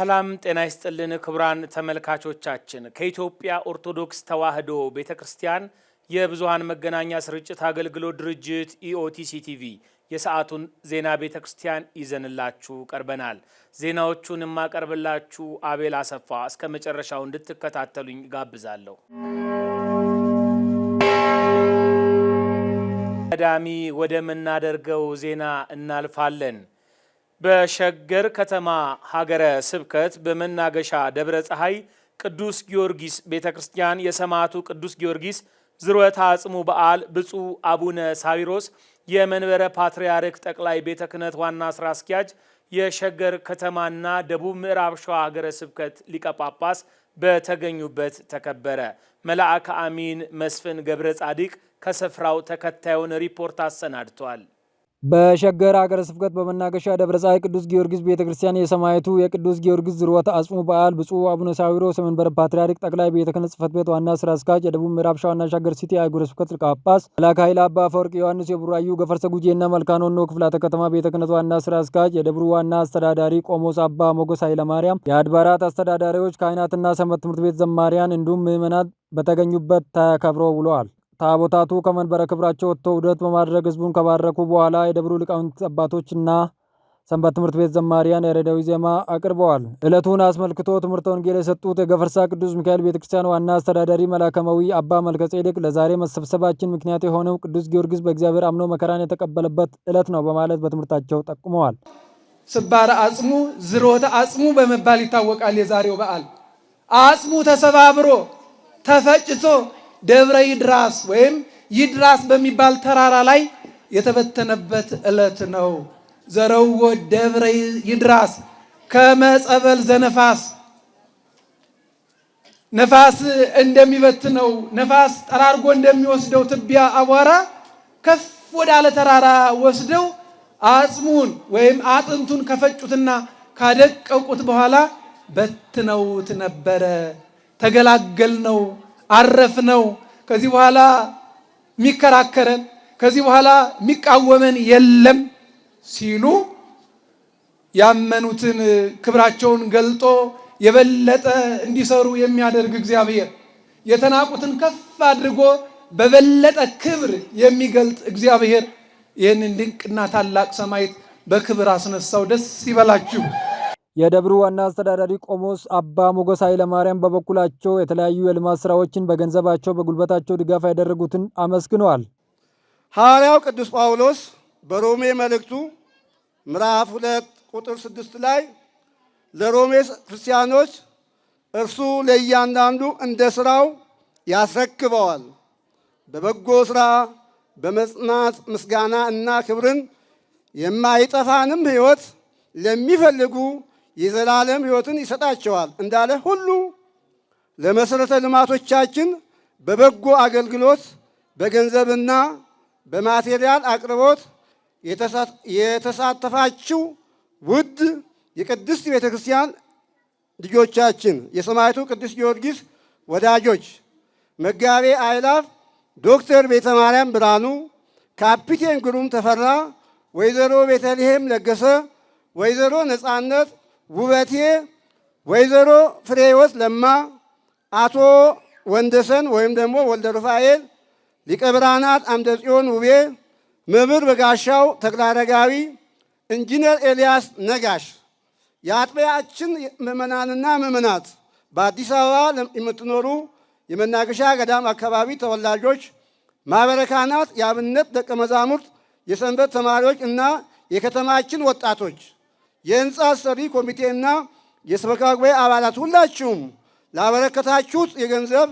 ሰላም ጤና ይስጥልን ክቡራን ተመልካቾቻችን ከኢትዮጵያ ኦርቶዶክስ ተዋሕዶ ቤተክርስቲያን የብዙሃን መገናኛ ስርጭት አገልግሎት ድርጅት ኢኦቲሲ ቲቪ የሰዓቱን ዜና ቤተክርስቲያን ይዘንላችሁ ቀርበናል። ዜናዎቹን ማቀርብላችሁ አቤል አሰፋ እስከ መጨረሻው እንድትከታተሉኝ ጋብዛለሁ። ቀዳሚ ወደምናደርገው ዜና እናልፋለን። በሸገር ከተማ ሀገረ ስብከት በመናገሻ ደብረ ፀሐይ ቅዱስ ጊዮርጊስ ቤተክርስቲያን የሰማዕቱ ቅዱስ ጊዮርጊስ ዝርወተ አጽሙ በዓል ብፁዕ አቡነ ሳዊሮስ የመንበረ ፓትርያርክ ጠቅላይ ቤተ ክህነት ዋና ስራ አስኪያጅ የሸገር ከተማና ደቡብ ምዕራብ ሸዋ ሀገረ ስብከት ሊቀ ጳጳስ በተገኙበት ተከበረ። መልአከ አሚን መስፍን ገብረ ጻዲቅ ከስፍራው ተከታዩን ሪፖርት አሰናድቷል። በሸገር ሀገረ ስብከት በመናገሻ ደብረ ፀሐይ ቅዱስ ጊዮርጊስ ቤተክርስቲያን የሰማዕቱ የቅዱስ ጊዮርጊስ ዝርወተ አጽሙ በዓል ብፁዕ አቡነ ሳዊሮስ የመንበረ ፓትርያርክ ጠቅላይ ቤተ ክህነት ጽሕፈት ቤት ዋና ስራ አስኪያጅ የደቡብ ምዕራብ ሸዋና ሸገር ሲቲ ሀገረ ስብከት ሊቀ ጳጳስ መልአከ ኃይለ አባ አፈወርቅ ዮሐንስ የቡራዩ ገፈርሰ ጉጄና መልካኖኖ ክፍላተ ከተማ ቤተ ክህነት ዋና ስራ አስኪያጅ የደብሩ ዋና አስተዳዳሪ ቆሞስ አባ ሞገስ ኃይለ ማርያም የአድባራት አስተዳዳሪዎች ካህናትና ሰንበት ትምህርት ቤት ዘማሪያን እንዲሁም ምዕመናን በተገኙበት ተከብረው ውለዋል። ታቦታቱ ከመንበረ ክብራቸው ወጥተው ዑደት በማድረግ ህዝቡን ከባረኩ በኋላ የደብሩ ሊቃውንት አባቶችና ሰንበት ትምህርት ቤት ዘማሪያን ያሬዳዊ ዜማ አቅርበዋል። ዕለቱን አስመልክቶ ትምህርተ ወንጌል የሰጡት የገፈርሳ ቅዱስ ሚካኤል ቤተክርስቲያን ዋና አስተዳዳሪ መላከማዊ አባ መልከጼዴቅ ለዛሬ መሰብሰባችን ምክንያት የሆነው ቅዱስ ጊዮርጊስ በእግዚአብሔር አምኖ መከራን የተቀበለበት ዕለት ነው በማለት በትምህርታቸው ጠቁመዋል። ስባረ አጽሙ ዝርወተ አጽሙ በመባል ይታወቃል። የዛሬው በዓል አጽሙ ተሰባብሮ ተፈጭቶ ደብረ ይድራስ ወይም ይድራስ በሚባል ተራራ ላይ የተበተነበት ዕለት ነው። ዘረዎ ደብረ ይድራስ ከመጸበል ዘነፋስ ነፋስ እንደሚበትነው ነፋስ ጠራርጎ እንደሚወስደው ትቢያ አቧራ ከፍ ወዳለ ተራራ ወስደው አጽሙን ወይም አጥንቱን ከፈጩትና ካደቀቁት በኋላ በትነውት ነበረ። ተገላገልነው፣ አረፍነው። ከዚህ በኋላ የሚከራከረን ከዚህ በኋላ የሚቃወመን የለም ሲሉ ያመኑትን ክብራቸውን ገልጦ የበለጠ እንዲሰሩ የሚያደርግ እግዚአብሔር፣ የተናቁትን ከፍ አድርጎ በበለጠ ክብር የሚገልጥ እግዚአብሔር ይህንን ድንቅና ታላቅ ሰማዕት በክብር አስነሳው። ደስ ይበላችሁ። የደብሩ ዋና አስተዳዳሪ ቆሞስ አባ ሞገስ ኃይለ ማርያም በበኩላቸው የተለያዩ የልማት ስራዎችን በገንዘባቸው በጉልበታቸው ድጋፍ ያደረጉትን አመስግነዋል። ሐዋርያው ቅዱስ ጳውሎስ በሮሜ መልእክቱ ምዕራፍ 2 ቁጥር 6 ላይ ለሮሜ ክርስቲያኖች እርሱ ለእያንዳንዱ እንደ ስራው ያስረክበዋል፣ በበጎ ስራ በመጽናት ምስጋና እና ክብርን የማይጠፋንም ሕይወት ለሚፈልጉ የዘላለም ሕይወትን ይሰጣቸዋል እንዳለ ሁሉ ለመሰረተ ልማቶቻችን በበጎ አገልግሎት በገንዘብና በማቴሪያል አቅርቦት የተሳተፋችሁ ውድ የቅድስት ቤተክርስቲያን ልጆቻችን፣ የሰማዕቱ ቅዱስ ጊዮርጊስ ወዳጆች፣ መጋቤ አእላፍ ዶክተር ቤተ ማርያም ብርሃኑ፣ ካፒቴን ግሩም ተፈራ፣ ወይዘሮ ቤተልሔም ለገሰ፣ ወይዘሮ ነጻነት ውበቴ፣ ወይዘሮ ፍሬህይወት ለማ፣ አቶ ወንደሰን ወይም ደግሞ ወልደ ሩፋኤል፣ ሊቀ ብርሃናት አምደ ጽዮን ውቤ፣ መምህር በጋሻው ተክለአረጋዊ፣ ኢንጂነር ኤልያስ ነጋሽ፣ የአጥቢያችን ምዕመናንና ምዕመናት፣ በአዲስ አበባ የምትኖሩ የመናገሻ ገዳም አካባቢ ተወላጆች፣ ማኅበረ ካህናት፣ የአብነት ደቀ መዛሙርት፣ የሰንበት ተማሪዎች እና የከተማችን ወጣቶች፣ የህንፃ ሰሪ ኮሚቴና የሰበካ ጉባኤ አባላት ሁላችሁም ላበረከታችሁት የገንዘብ፣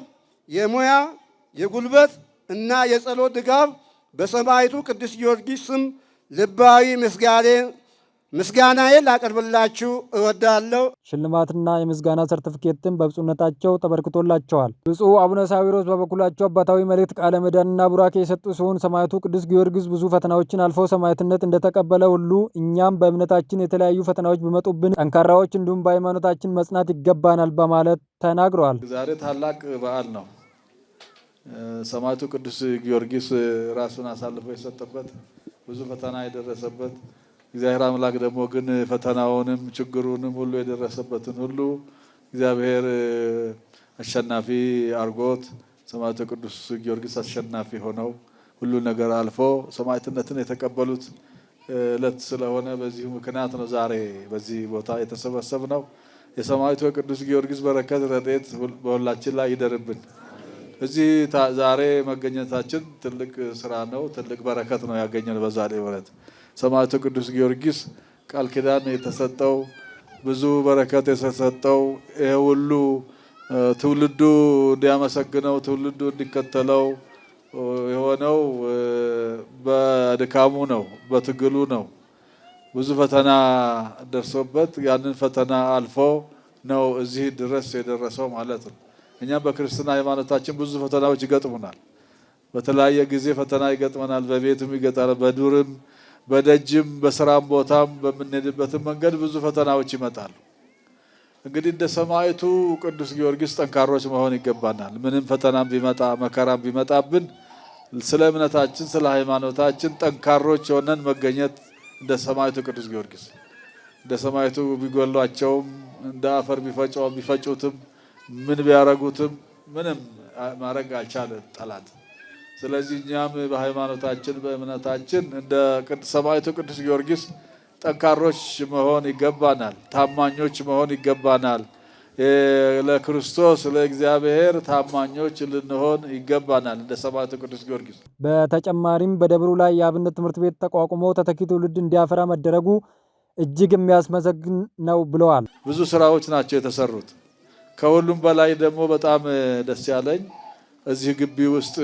የሙያ፣ የጉልበት እና የጸሎት ድጋፍ በሰማዕቱ ቅዱስ ጊዮርጊስ ስም ልባዊ ምስጋናዬን ላቀርብላችሁ እወዳለሁ። ሽልማትና የምስጋና ሰርቲፊኬትም በብፁዕነታቸው ተበርክቶላቸዋል። ብፁዕ አቡነ ሳዊሮስ በበኩላቸው አባታዊ መልእክት ቃለ ምዕዳንና ቡራኬ የሰጡ ሲሆን ሰማዕቱ ቅዱስ ጊዮርጊስ ብዙ ፈተናዎችን አልፈው ሰማዕትነት እንደተቀበለ ሁሉ እኛም በእምነታችን የተለያዩ ፈተናዎች ቢመጡብን ጠንካራዎች እንዲሁም በሃይማኖታችን መጽናት ይገባናል በማለት ተናግረዋል። ዛሬ ታላቅ በዓል ነው። ሰማዕቱ ቅዱስ ጊዮርጊስ ራሱን አሳልፎ የሰጠበት ብዙ ፈተና የደረሰበት እግዚአብሔር አምላክ ደግሞ ግን ፈተናውንም ችግሩንም ሁሉ የደረሰበትን ሁሉ እግዚአብሔር አሸናፊ አርጎት ሰማዕቱ ቅዱስ ጊዮርጊስ አሸናፊ ሆነው ሁሉ ነገር አልፎ ሰማዕትነትን የተቀበሉት ዕለት ስለሆነ በዚህ ምክንያት ነው ዛሬ በዚህ ቦታ የተሰበሰብነው። የሰማዕቱ ቅዱስ ጊዮርጊስ በረከት ረድኤት በሁላችን ላይ ይደርብን። እዚህ ዛሬ መገኘታችን ትልቅ ስራ ነው፣ ትልቅ በረከት ነው ያገኘን። በዛሬው ዕለት ሰማዕቱ ቅዱስ ጊዮርጊስ ቃል ኪዳን የተሰጠው ብዙ በረከት የተሰጠው ይሄ ሁሉ ትውልዱ እንዲያመሰግነው ትውልዱ እንዲከተለው የሆነው በድካሙ ነው፣ በትግሉ ነው። ብዙ ፈተና ደርሶበት ያንን ፈተና አልፎ ነው እዚህ ድረስ የደረሰው ማለት ነው። እኛም በክርስትና ሃይማኖታችን ብዙ ፈተናዎች ይገጥሙናል። በተለያየ ጊዜ ፈተና ይገጥመናል። በቤትም ይገጥመናል፣ በዱርም በደጅም በስራም ቦታም በምንሄድበትም መንገድ ብዙ ፈተናዎች ይመጣሉ። እንግዲህ እንደ ሰማዕቱ ቅዱስ ጊዮርጊስ ጠንካሮች መሆን ይገባናል። ምንም ፈተናም ቢመጣ መከራም ቢመጣብን ስለ እምነታችን ስለ ሃይማኖታችን ጠንካሮች ሆነን መገኘት እንደ ሰማዕቱ ቅዱስ ጊዮርጊስ እንደ ሰማዕቱ ቢጎሏቸውም እንደ አፈር ቢፈጩትም ምን ቢያረጉትም ምንም ማድረግ አልቻለ ጠላት። ስለዚህ እኛም በሃይማኖታችን በእምነታችን እንደ ሰማዕቱ ቅዱስ ጊዮርጊስ ጠንካሮች መሆን ይገባናል። ታማኞች መሆን ይገባናል። ለክርስቶስ ለእግዚአብሔር ታማኞች ልንሆን ይገባናል እንደ ሰማዕቱ ቅዱስ ጊዮርጊስ። በተጨማሪም በደብሩ ላይ የአብነት ትምህርት ቤት ተቋቁሞ ተተኪ ትውልድ እንዲያፈራ መደረጉ እጅግ የሚያስመሰግን ነው ብለዋል። ብዙ ስራዎች ናቸው የተሰሩት። ከሁሉም በላይ ደግሞ በጣም ደስ ያለኝ እዚህ ግቢ ውስጥ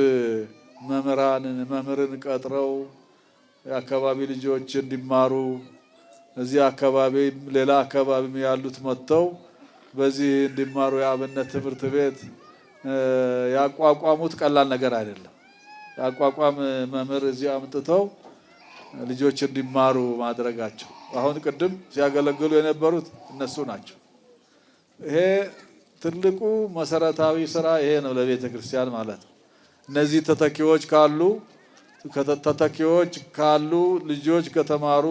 መምህርን ቀጥረው የአካባቢ ልጆች እንዲማሩ እዚህ አካባቢ ሌላ አካባቢ ያሉት መጥተው በዚህ እንዲማሩ የአብነት ትምህርት ቤት ያቋቋሙት ቀላል ነገር አይደለም። ያቋቋም መምህር እዚህ አምጥተው ልጆች እንዲማሩ ማድረጋቸው አሁን ቅድም ሲያገለግሉ የነበሩት እነሱ ናቸው። ይሄ ትልቁ መሰረታዊ ስራ ይሄ ነው ለቤተ ክርስቲያን ማለት ነው። እነዚህ ተተኪዎች ካሉ ልጆች ከተማሩ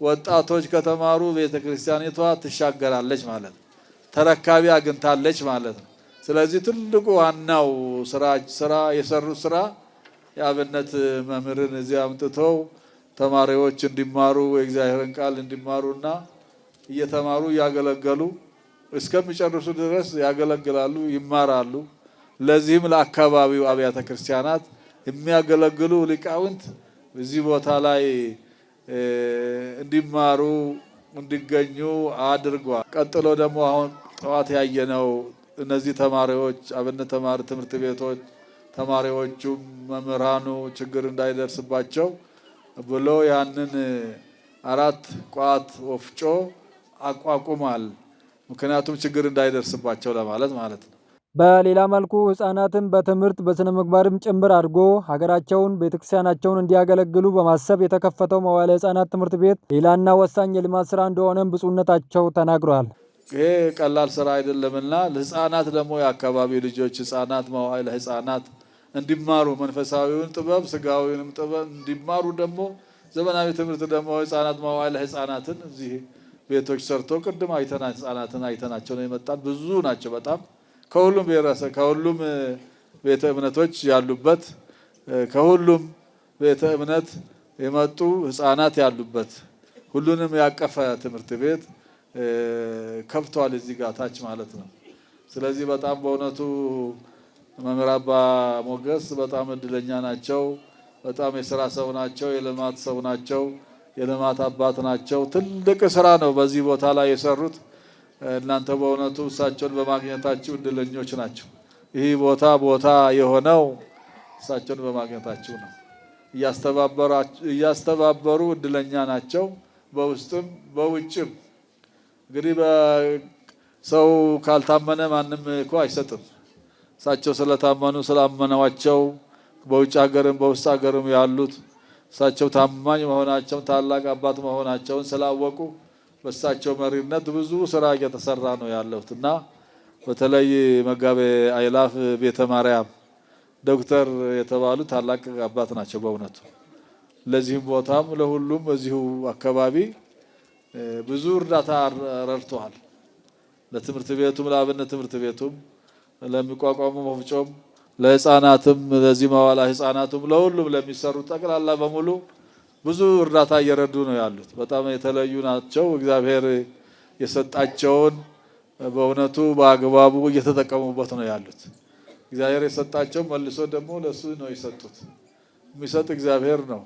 ወጣቶች ከተማሩ ቤተ ክርስቲያኒቷ ትሻገራለች ማለት ነው። ተረካቢ አግኝታለች ማለት ነው። ስለዚህ ትልቁ ዋናው ስራ የሰሩት ስራ የአብነት መምህርን እዚህ አምጥተው ተማሪዎች እንዲማሩ የእግዚአብሔርን ቃል እንዲማሩና እየተማሩ እያገለገሉ እስከሚጨርሱ ድረስ ያገለግላሉ፣ ይማራሉ። ለዚህም ለአካባቢው አብያተ ክርስቲያናት የሚያገለግሉ ሊቃውንት እዚህ ቦታ ላይ እንዲማሩ እንዲገኙ አድርጓል። ቀጥሎ ደግሞ አሁን ጠዋት ያየነው እነዚህ ተማሪዎች አብነት ትምህርት ቤቶች ተማሪዎቹም መምህራኑ ችግር እንዳይደርስባቸው ብሎ ያንን 4 ቋት ወፍጮ አቋቁሟል። ምክንያቱም ችግር እንዳይደርስባቸው ለማለት ማለት ነው። በሌላ መልኩ ህጻናትን በትምህርት በስነ ምግባርም ጭምር አድርጎ ሀገራቸውን ቤተክርስቲያናቸውን እንዲያገለግሉ በማሰብ የተከፈተው መዋዕለ ህጻናት ትምህርት ቤት ሌላና ወሳኝ የልማት ስራ እንደሆነም ብፁዕነታቸው ተናግረዋል። ይሄ ቀላል ስራ አይደለምና ለህፃናት ደግሞ የአካባቢ ልጆች ህፃናት መዋዕለ ህፃናት እንዲማሩ መንፈሳዊውን ጥበብ ስጋዊውንም ጥበብ እንዲማሩ ደግሞ ዘመናዊ ትምህርት ደግሞ ህፃናት መዋዕለ ህፃናትን እዚህ ቤቶች ሰርቶ ቅድም ህፃናትን አይተናቸው ነው የመጣን። ብዙ ናቸው በጣም ከሁሉም ብሔረሰብ ከሁሉም ቤተ እምነቶች ያሉበት ከሁሉም ቤተ እምነት የመጡ ህፃናት ያሉበት ሁሉንም ያቀፈ ትምህርት ቤት ከፍቷል እዚህ ጋር ታች ማለት ነው። ስለዚህ በጣም በእውነቱ መምህር አባ ሞገስ በጣም እድለኛ ናቸው። በጣም የሥራ ሰው ናቸው፣ የልማት ሰው ናቸው፣ የልማት አባት ናቸው። ትልቅ ስራ ነው በዚህ ቦታ ላይ የሰሩት። እናንተ በእውነቱ እሳቸውን በማግኘታችሁ እድለኞች ናቸው። ይህ ቦታ የሆነው እሳቸውን በማግኘታችሁ ነው። እያስተባበሩ እድለኛ ናቸው፣ በውስጥም በውጭም። እንግዲህ በሰው ካልታመነ ማንም እኮ አይሰጥም። እሳቸው ስለታመኑ ስላመነዋቸው በውጭ ሀገርም በውስጥ ሀገርም ያሉት እሳቸው ታማኝ መሆናቸውን ታላቅ አባት መሆናቸውን ስላወቁ በእሳቸው መሪነት ብዙ ስራ እየተሰራ ነው ያለሁት እና በተለይ መጋቤ አይላፍ ቤተ ማርያም ዶክተር የተባሉ ታላቅ አባት ናቸው። በእውነቱ ለዚህም ቦታም ለሁሉም እዚሁ አካባቢ ብዙ እርዳታ ረድተዋል። ለትምህርት ቤቱም ለአብነት ትምህርት ቤቱም ለሚቋቋሙ መፍጮም ለህፃናትም ለዚህ መዋላ ህፃናቱም ለሁሉም ለሚሰሩ ጠቅላላ በሙሉ ብዙ እርዳታ እየረዱ ነው ያሉት። በጣም የተለዩ ናቸው። እግዚአብሔር የሰጣቸውን በእውነቱ በአግባቡ እየተጠቀሙበት ነው ያሉት። እግዚአብሔር የሰጣቸው መልሶ ደግሞ ለሱ ነው የሰጡት። የሚሰጥ እግዚአብሔር ነው።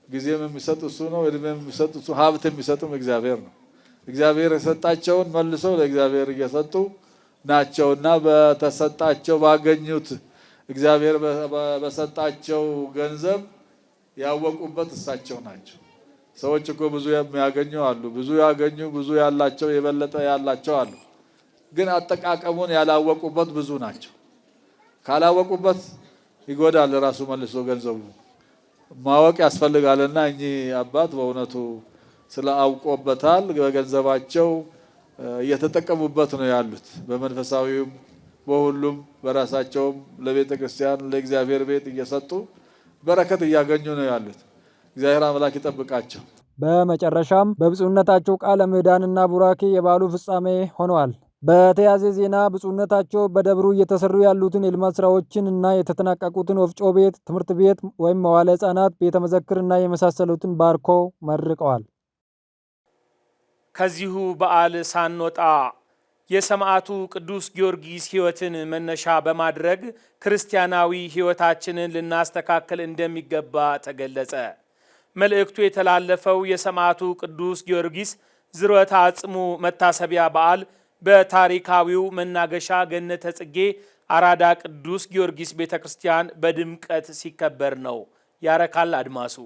ጊዜም የሚሰጥ እሱ ነው። እድሜም የሚሰጥ እሱ፣ ሀብት የሚሰጥም እግዚአብሔር ነው። እግዚአብሔር የሰጣቸውን መልሶ ለእግዚአብሔር እየሰጡ ናቸውና በተሰጣቸው ባገኙት እግዚአብሔር በሰጣቸው ገንዘብ ያወቁበት እሳቸው ናቸው። ሰዎች እኮ ብዙ የሚያገኙ አሉ፣ ብዙ ያገኙ ብዙ ያላቸው የበለጠ ያላቸው አሉ። ግን አጠቃቀሙን ያላወቁበት ብዙ ናቸው። ካላወቁበት ይጎዳል ራሱ መልሶ ገንዘቡ። ማወቅ ያስፈልጋልና እኚህ አባት በእውነቱ ስለአውቆበታል። በገንዘባቸው እየተጠቀሙበት ነው ያሉት። በመንፈሳዊም በሁሉም በራሳቸውም ለቤተ ክርስቲያን ለእግዚአብሔር ቤት እየሰጡ በረከት እያገኙ ነው ያሉት። እግዚአብሔር አምላክ ይጠብቃቸው። በመጨረሻም በብፁዕነታቸው ቃለ ምዕዳንና ቡራኬ የበዓሉ ፍጻሜ ሆነዋል። በተያያዘ ዜና ብፁዕነታቸው በደብሩ እየተሰሩ ያሉትን የልማት ስራዎችን እና የተጠናቀቁትን ወፍጮ ቤት፣ ትምህርት ቤት ወይም መዋለ ሕፃናት፣ ቤተ መዘክር እና የመሳሰሉትን ባርኮ መርቀዋል። ከዚሁ በዓል ሳንወጣ የሰማዕቱ ቅዱስ ጊዮርጊስ ሕይወትን መነሻ በማድረግ ክርስቲያናዊ ሕይወታችንን ልናስተካክል እንደሚገባ ተገለጸ። መልእክቱ የተላለፈው የሰማዕቱ ቅዱስ ጊዮርጊስ ዝርወተ አጽሙ መታሰቢያ በዓል በታሪካዊው መናገሻ ገነተ ጽጌ አራዳ ቅዱስ ጊዮርጊስ ቤተክርስቲያን በድምቀት ሲከበር ነው። ያረካል አድማሱ።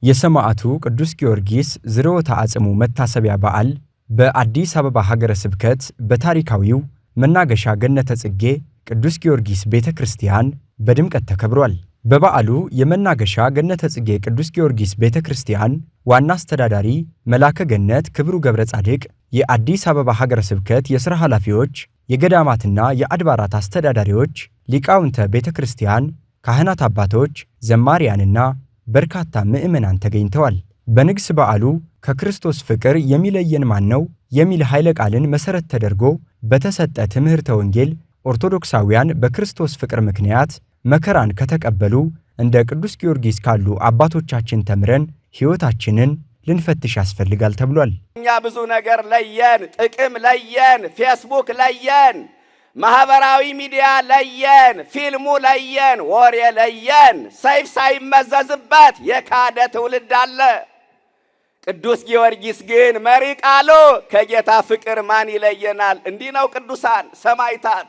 የሰማዕቱ ቅዱስ ጊዮርጊስ ዝርወተ አጽሙ መታሰቢያ በዓል በአዲስ አበባ ሀገረ ስብከት በታሪካዊው መናገሻ ገነተ ጽጌ ቅዱስ ጊዮርጊስ ቤተክርስቲያን በድምቀት ተከብሯል። በበዓሉ የመናገሻ ገነተ ጽጌ ቅዱስ ጊዮርጊስ ቤተክርስቲያን ዋና አስተዳዳሪ መላከ ገነት ክብሩ ገብረ ጻድቅ፣ የአዲስ አበባ ሀገረ ስብከት የሥራ ኃላፊዎች፣ የገዳማትና የአድባራት አስተዳዳሪዎች፣ ሊቃውንተ ቤተክርስቲያን፣ ካህናት አባቶች፣ ዘማሪያንና በርካታ ምዕመናን ተገኝተዋል። በንግስ በዓሉ ከክርስቶስ ፍቅር የሚለየን ማን ነው የሚል ኃይለ ቃልን መሰረት ተደርጎ በተሰጠ ትምህርተ ወንጌል ኦርቶዶክሳውያን በክርስቶስ ፍቅር ምክንያት መከራን ከተቀበሉ እንደ ቅዱስ ጊዮርጊስ ካሉ አባቶቻችን ተምረን ሕይወታችንን ልንፈትሽ ያስፈልጋል ተብሏል። እኛ ብዙ ነገር ለየን፣ ጥቅም ለየን፣ ፌስቡክ ለየን፣ ማህበራዊ ሚዲያ ለየን፣ ፊልሙ ለየን፣ ወሬ ለየን። ሰይፍ ሳይመዘዝበት የካደ ትውልድ አለ። ቅዱስ ጊዮርጊስ ግን መሪ ቃሉ ከጌታ ፍቅር ማን ይለየናል? እንዲህ ነው። ቅዱሳን ሰማዕታት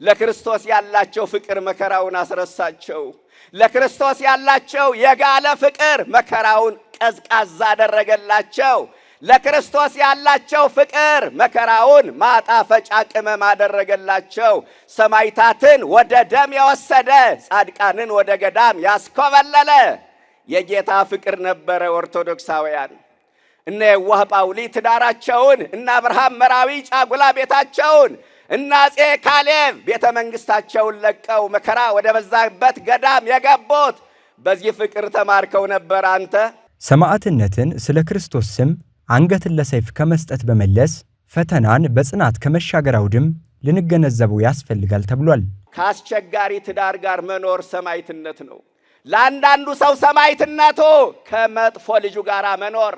ለክርስቶስ ያላቸው ፍቅር መከራውን አስረሳቸው። ለክርስቶስ ያላቸው የጋለ ፍቅር መከራውን ቀዝቃዛ አደረገላቸው። ለክርስቶስ ያላቸው ፍቅር መከራውን ማጣፈጫ ቅመም አደረገላቸው። ሰማዕታትን ወደ ደም የወሰደ ጻድቃንን ወደ ገዳም ያስኮበለለ የጌታ ፍቅር ነበረ። ኦርቶዶክሳውያን እነ የዋህ ጳውሊ ትዳራቸውን፣ እነ አብርሃም መራዊ ጫጉላ ቤታቸውን፣ እነ አፄ ካሌብ ቤተ መንግስታቸውን ለቀው መከራ ወደ በዛበት ገዳም የገቡት በዚህ ፍቅር ተማርከው ነበር። አንተ ሰማዕትነትን ስለ ክርስቶስ ስም አንገትን ለሰይፍ ከመስጠት በመለስ ፈተናን በጽናት ከመሻገር አውድም ልንገነዘበው ያስፈልጋል ተብሏል። ከአስቸጋሪ ትዳር ጋር መኖር ሰማዕትነት ነው። ለአንዳንዱ ሰው ሰማዕትነቱ ከመጥፎ ልጁ ጋር መኖር፣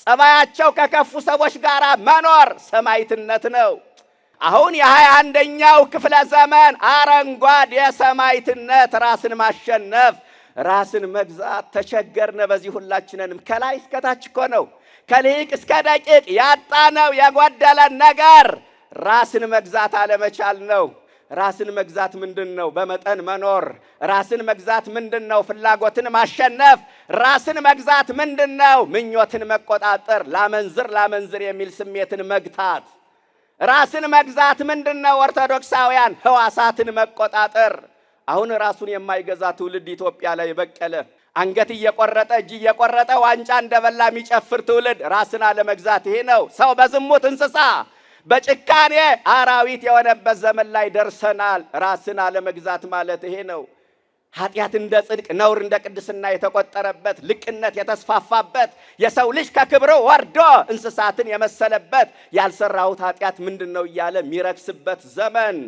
ጸባያቸው ከከፉ ሰዎች ጋር መኖር ሰማዕትነት ነው። አሁን የ21ኛው ክፍለ ዘመን አረንጓዴ ሰማዕትነት ራስን ማሸነፍ፣ ራስን መግዛት ተቸገርነ። በዚህ ሁላችንንም ከላይ እስከ ታች እኮ ነው፣ ከልቅ እስከ ደቂቅ ያጣነው የጎደለን ነገር ራስን መግዛት አለመቻል ነው። ራስን መግዛት ምንድነው? በመጠን መኖር። ራስን መግዛት ምንድነው? ፍላጎትን ማሸነፍ። ራስን መግዛት ምንድነው? ምኞትን መቆጣጠር፣ ላመንዝር የሚል ስሜትን መግታት። ራስን መግዛት ምንድነው? ኦርቶዶክሳውያን ህዋሳትን መቆጣጠር። አሁን ራሱን የማይገዛ ትውልድ ኢትዮጵያ ላይ በቀለ። አንገት እየቆረጠ እጅ እየቆረጠ ዋንጫ እንደበላ የሚጨፍር ትውልድ። ራስን አለመግዛት ይሄ ነው። ሰው በዝሙት እንስሳ በጭካኔ አራዊት የሆነበት ዘመን ላይ ደርሰናል። ራስን አለመግዛት ማለት ይሄ ነው። ኃጢአት እንደ ጽድቅ ነውር እንደ ቅድስና የተቆጠረበት ልቅነት የተስፋፋበት የሰው ልጅ ከክብሩ ወርዶ እንስሳትን የመሰለበት ያልሰራሁት ኃጢአት ምንድነው እያለ የሚረክስበት ዘመን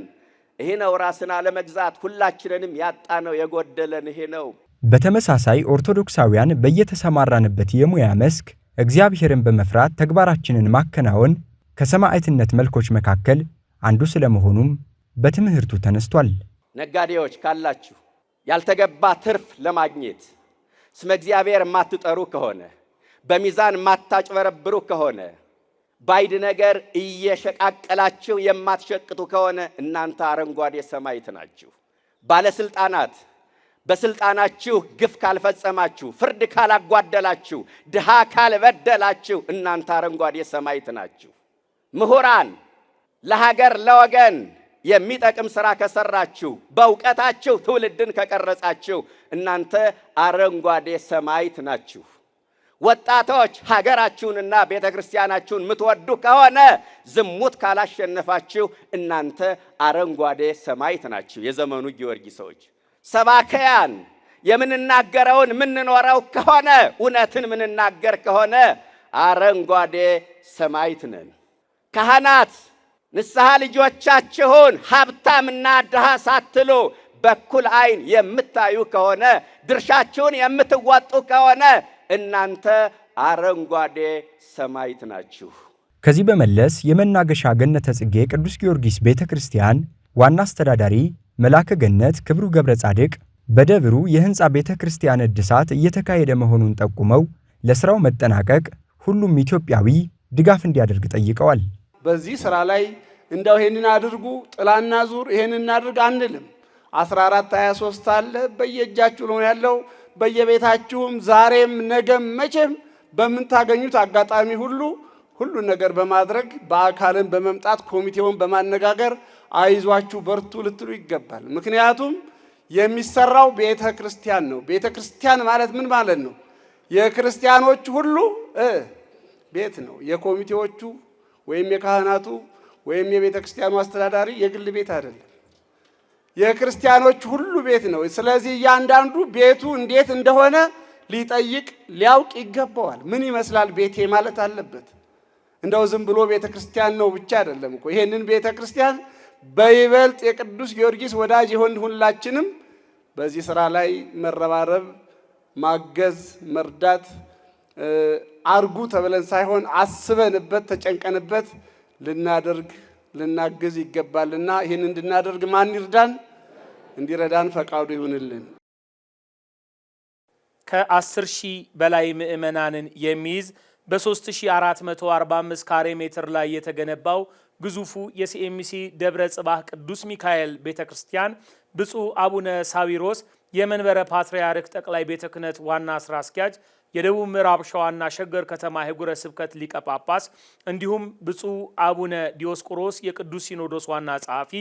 ይሄ ነው። ራስን አለመግዛት ሁላችንንም ያጣነው የጎደለን ይሄ ነው። በተመሳሳይ ኦርቶዶክሳውያን በየተሰማራንበት የሙያ መስክ እግዚአብሔርን በመፍራት ተግባራችንን ማከናወን ከሰማዕትነት መልኮች መካከል አንዱ ስለመሆኑም በትምህርቱ ተነስቷል። ነጋዴዎች ካላችሁ ያልተገባ ትርፍ ለማግኘት ስመ እግዚአብሔር የማትጠሩ ከሆነ በሚዛን የማታጭበረብሩ ከሆነ ባይድ ነገር እየሸቃቀላችሁ የማትሸቅጡ ከሆነ እናንተ አረንጓዴ ሰማዕት ናችሁ። ባለስልጣናት በስልጣናችሁ ግፍ ካልፈጸማችሁ፣ ፍርድ ካላጓደላችሁ፣ ድሃ ካልበደላችሁ እናንተ አረንጓዴ ሰማዕት ናችሁ። ምሁራን ለሀገር ለወገን የሚጠቅም ሥራ ከሰራችሁ፣ በእውቀታችሁ ትውልድን ከቀረጻችሁ እናንተ አረንጓዴ ሰማዕት ናችሁ። ወጣቶች ሀገራችሁንና ቤተክርስቲያናችሁን የምትወዱ ከሆነ ዝሙት ካላሸነፋችሁ እናንተ አረንጓዴ ሰማዕት ናችሁ። የዘመኑ ጊዮርጊሶች ሰባከያን የምንናገረውን የምንኖረው ከሆነ እውነትን የምንናገር ከሆነ አረንጓዴ ሰማዕት ነን። ካህናት ንስሐ ልጆቻችሁን ሀብታምና ድሃ ሳትሉ በኩል አይን የምታዩ ከሆነ ድርሻችሁን የምትወጡ ከሆነ እናንተ አረንጓዴ ሰማዕት ናችሁ። ከዚህ በመለስ የመናገሻ ገነተ ጽጌ ቅዱስ ጊዮርጊስ ቤተክርስቲያን ዋና አስተዳዳሪ መላከ ገነት ክብሩ ገብረ ጻድቅ በደብሩ የህንጻ ቤተክርስቲያን እድሳት እየተካሄደ መሆኑን ጠቁመው ለስራው መጠናቀቅ ሁሉም ኢትዮጵያዊ ድጋፍ እንዲያደርግ ጠይቀዋል። በዚህ ስራ ላይ እንደው ይሄንን አድርጉ ጥላና ዙር ይሄንን እናድርግ አንልም። 1423 አለ በየእጃችሁ ነው ያለው። በየቤታችሁም ዛሬም ነገም መቼም በምታገኙት አጋጣሚ ሁሉ ነገር በማድረግ በአካልን በመምጣት ኮሚቴውን በማነጋገር አይዟችሁ በርቱ ልትሉ ይገባል። ምክንያቱም የሚሰራው ቤተክርስቲያን ነው። ቤተክርስቲያን ማለት ምን ማለት ነው? የክርስቲያኖች ሁሉ ቤት ነው። የኮሚቴዎቹ ወይም የካህናቱ ወይም የቤተክርስቲያኑ አስተዳዳሪ የግል ቤት አይደለም። የክርስቲያኖች ሁሉ ቤት ነው። ስለዚህ እያንዳንዱ ቤቱ እንዴት እንደሆነ ሊጠይቅ ሊያውቅ ይገባዋል። ምን ይመስላል ቤቴ ማለት አለበት። እንደው ዝም ብሎ ቤተክርስቲያን ነው ብቻ አይደለም እኮ። ይሄንን ቤተክርስቲያን በይበልጥ የቅዱስ ጊዮርጊስ ወዳጅ የሆን ሁላችንም በዚህ ስራ ላይ መረባረብ፣ ማገዝ፣ መርዳት አርጉ ተብለን ሳይሆን አስበንበት ተጨንቀንበት ልናግዝ ይገባልና ይህን እንድናደርግ ማን ይርዳን? እንዲረዳን ፈቃዱ ይሁንልን። ከ10 ሺህ በላይ ምዕመናንን የሚይዝ በ3445 ካሬ ሜትር ላይ የተገነባው ግዙፉ የሲኤምሲ ደብረ ጽባህ ቅዱስ ሚካኤል ቤተክርስቲያን ብፁዕ አቡነ ሳዊሮስ የመንበረ ፓትርያርክ ጠቅላይ ቤተ ክህነት ዋና ስራ አስኪያጅ የደቡብ ምዕራብ ሸዋና ሸገር ከተማ ሀገረ ስብከት ሊቀ ጳጳስ እንዲሁም ብፁዕ አቡነ ዲዮስቆሮስ የቅዱስ ሲኖዶስ ዋና ጸሐፊ፣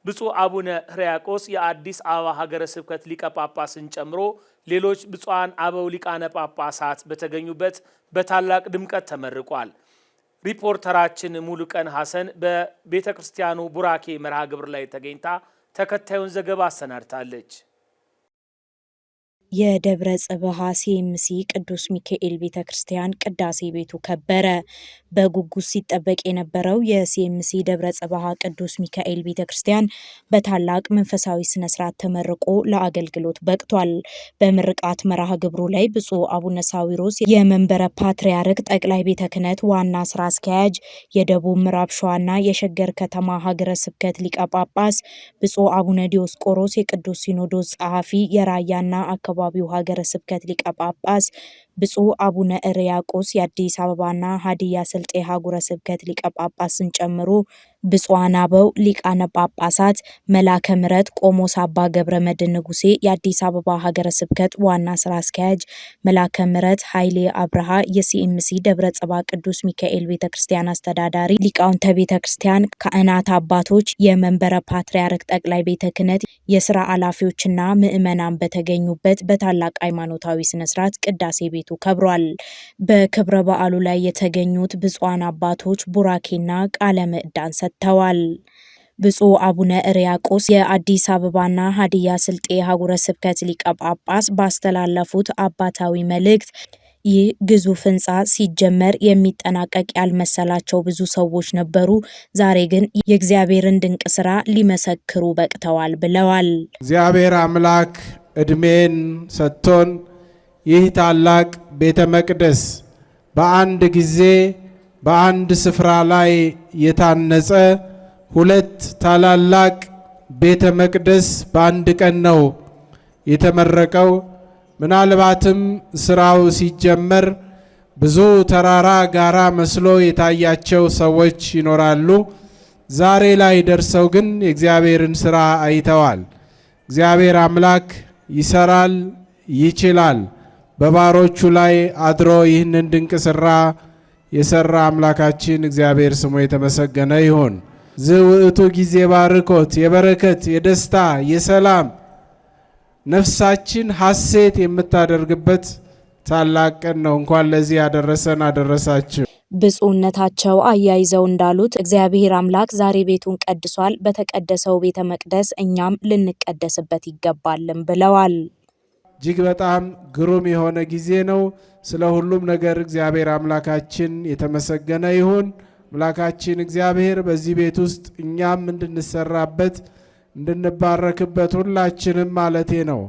ብፁዕ አቡነ ሕርያቆስ የአዲስ አበባ ሀገረ ስብከት ሊቀ ጳጳስን ጨምሮ ሌሎች ብፁዓን አበው ሊቃነ ጳጳሳት በተገኙበት በታላቅ ድምቀት ተመርቋል። ሪፖርተራችን ሙሉቀን ሐሰን በቤተ ክርስቲያኑ ቡራኬ መርሃ ግብር ላይ ተገኝታ ተከታዩን ዘገባ አሰናድታለች። የደብረ ጽባህ ሲኤምሲ ቅዱስ ሚካኤል ቤተክርስቲያን ቅዳሴ ቤቱ ከበረ። በጉጉት ሲጠበቅ የነበረው የሲኤምሲ ደብረ ጽባህ ቅዱስ ሚካኤል ቤተክርስቲያን በታላቅ መንፈሳዊ ስነ ስርዓት ተመርቆ ለአገልግሎት በቅቷል። በምርቃት መርሃ ግብሩ ላይ ብፁዕ አቡነ ሳዊሮስ የመንበረ ፓትርያርክ ጠቅላይ ቤተ ክህነት ዋና ስራ አስኪያጅ፣ የደቡብ ምዕራብ ሸዋና የሸገር ከተማ ሀገረ ስብከት ሊቀ ጳጳስ፣ ብፁዕ አቡነ ዲዮስቆሮስ የቅዱስ ሲኖዶስ ጸሐፊ፣ የራያና አካባቢው ሀገረ ስብከት ሊቀ ጳጳስ፣ ብፁዕ አቡነ ሕርያቆስ የአዲስ አበባና ሀዲያ ስልጤ ሀገረ ስብከት ሊቀ ጳጳስን ጨምሮ ብፁዓን አበው ሊቃነ ጳጳሳት፣ መላከ ምሕረት ቆሞስ አባ ገብረ መድኅን ንጉሴ የአዲስ አበባ ሀገረ ስብከት ዋና ስራ አስኪያጅ፣ መላከ ምሕረት ኃይሌ አብርሃ የሲኤምሲ ደብረ ጽባህ ቅዱስ ሚካኤል ቤተክርስቲያን አስተዳዳሪ፣ ሊቃውንተ ቤተክርስቲያን፣ ካህናት አባቶች፣ የመንበረ ፓትርያርክ ጠቅላይ ቤተ ክህነት የስራ ኃላፊዎችና ምዕመናን በተገኙበት በታላቅ ሃይማኖታዊ ስነስርዓት ቅዳሴ ቤቱ ከብሯል። በክብረ በዓሉ ላይ የተገኙት ብፁዓን አባቶች ቡራኬና ቃለ ምዕዳን ሰጥተዋል። ብፁዕ አቡነ ሕርያቆስ የአዲስ አበባና ሀዲያ ስልጤ ሀገረ ስብከት ሊቀ ጳጳስ ባስተላለፉት አባታዊ መልእክት ይህ ግዙፍ ህንፃ ሲጀመር የሚጠናቀቅ ያልመሰላቸው ብዙ ሰዎች ነበሩ። ዛሬ ግን የእግዚአብሔርን ድንቅ ስራ ሊመሰክሩ በቅተዋል ብለዋል። እግዚአብሔር አምላክ እድሜን ሰጥቶን ይህ ታላቅ ቤተ መቅደስ በአንድ ጊዜ በአንድ ስፍራ ላይ የታነጸ ሁለት ታላላቅ ቤተ መቅደስ በአንድ ቀን ነው የተመረቀው። ምናልባትም ስራው ሲጀመር ብዙ ተራራ ጋራ መስሎ የታያቸው ሰዎች ይኖራሉ። ዛሬ ላይ ደርሰው ግን የእግዚአብሔርን ስራ አይተዋል። እግዚአብሔር አምላክ ይሰራል፣ ይችላል። በባሮቹ ላይ አድሮ ይህንን ድንቅ ስራ የሰራ አምላካችን እግዚአብሔር ስሙ የተመሰገነ ይሁን። ዝውእቱ ጊዜ ባርኮት የበረከት የደስታ የሰላም ነፍሳችን ሐሴት የምታደርግበት ታላቅ ቀን ነው። እንኳን ለዚህ ያደረሰን አደረሳችሁ። ብፁዕነታቸው አያይዘው እንዳሉት እግዚአብሔር አምላክ ዛሬ ቤቱን ቀድሷል። በተቀደሰው ቤተ መቅደስ እኛም ልንቀደስበት ይገባልም ብለዋል። እጅግ በጣም ግሩም የሆነ ጊዜ ነው። ስለ ሁሉም ነገር እግዚአብሔር አምላካችን የተመሰገነ ይሁን። አምላካችን እግዚአብሔር በዚህ ቤት ውስጥ እኛም እንድንሰራበት እንድንባረክበት ሁላችንም ማለቴ ነው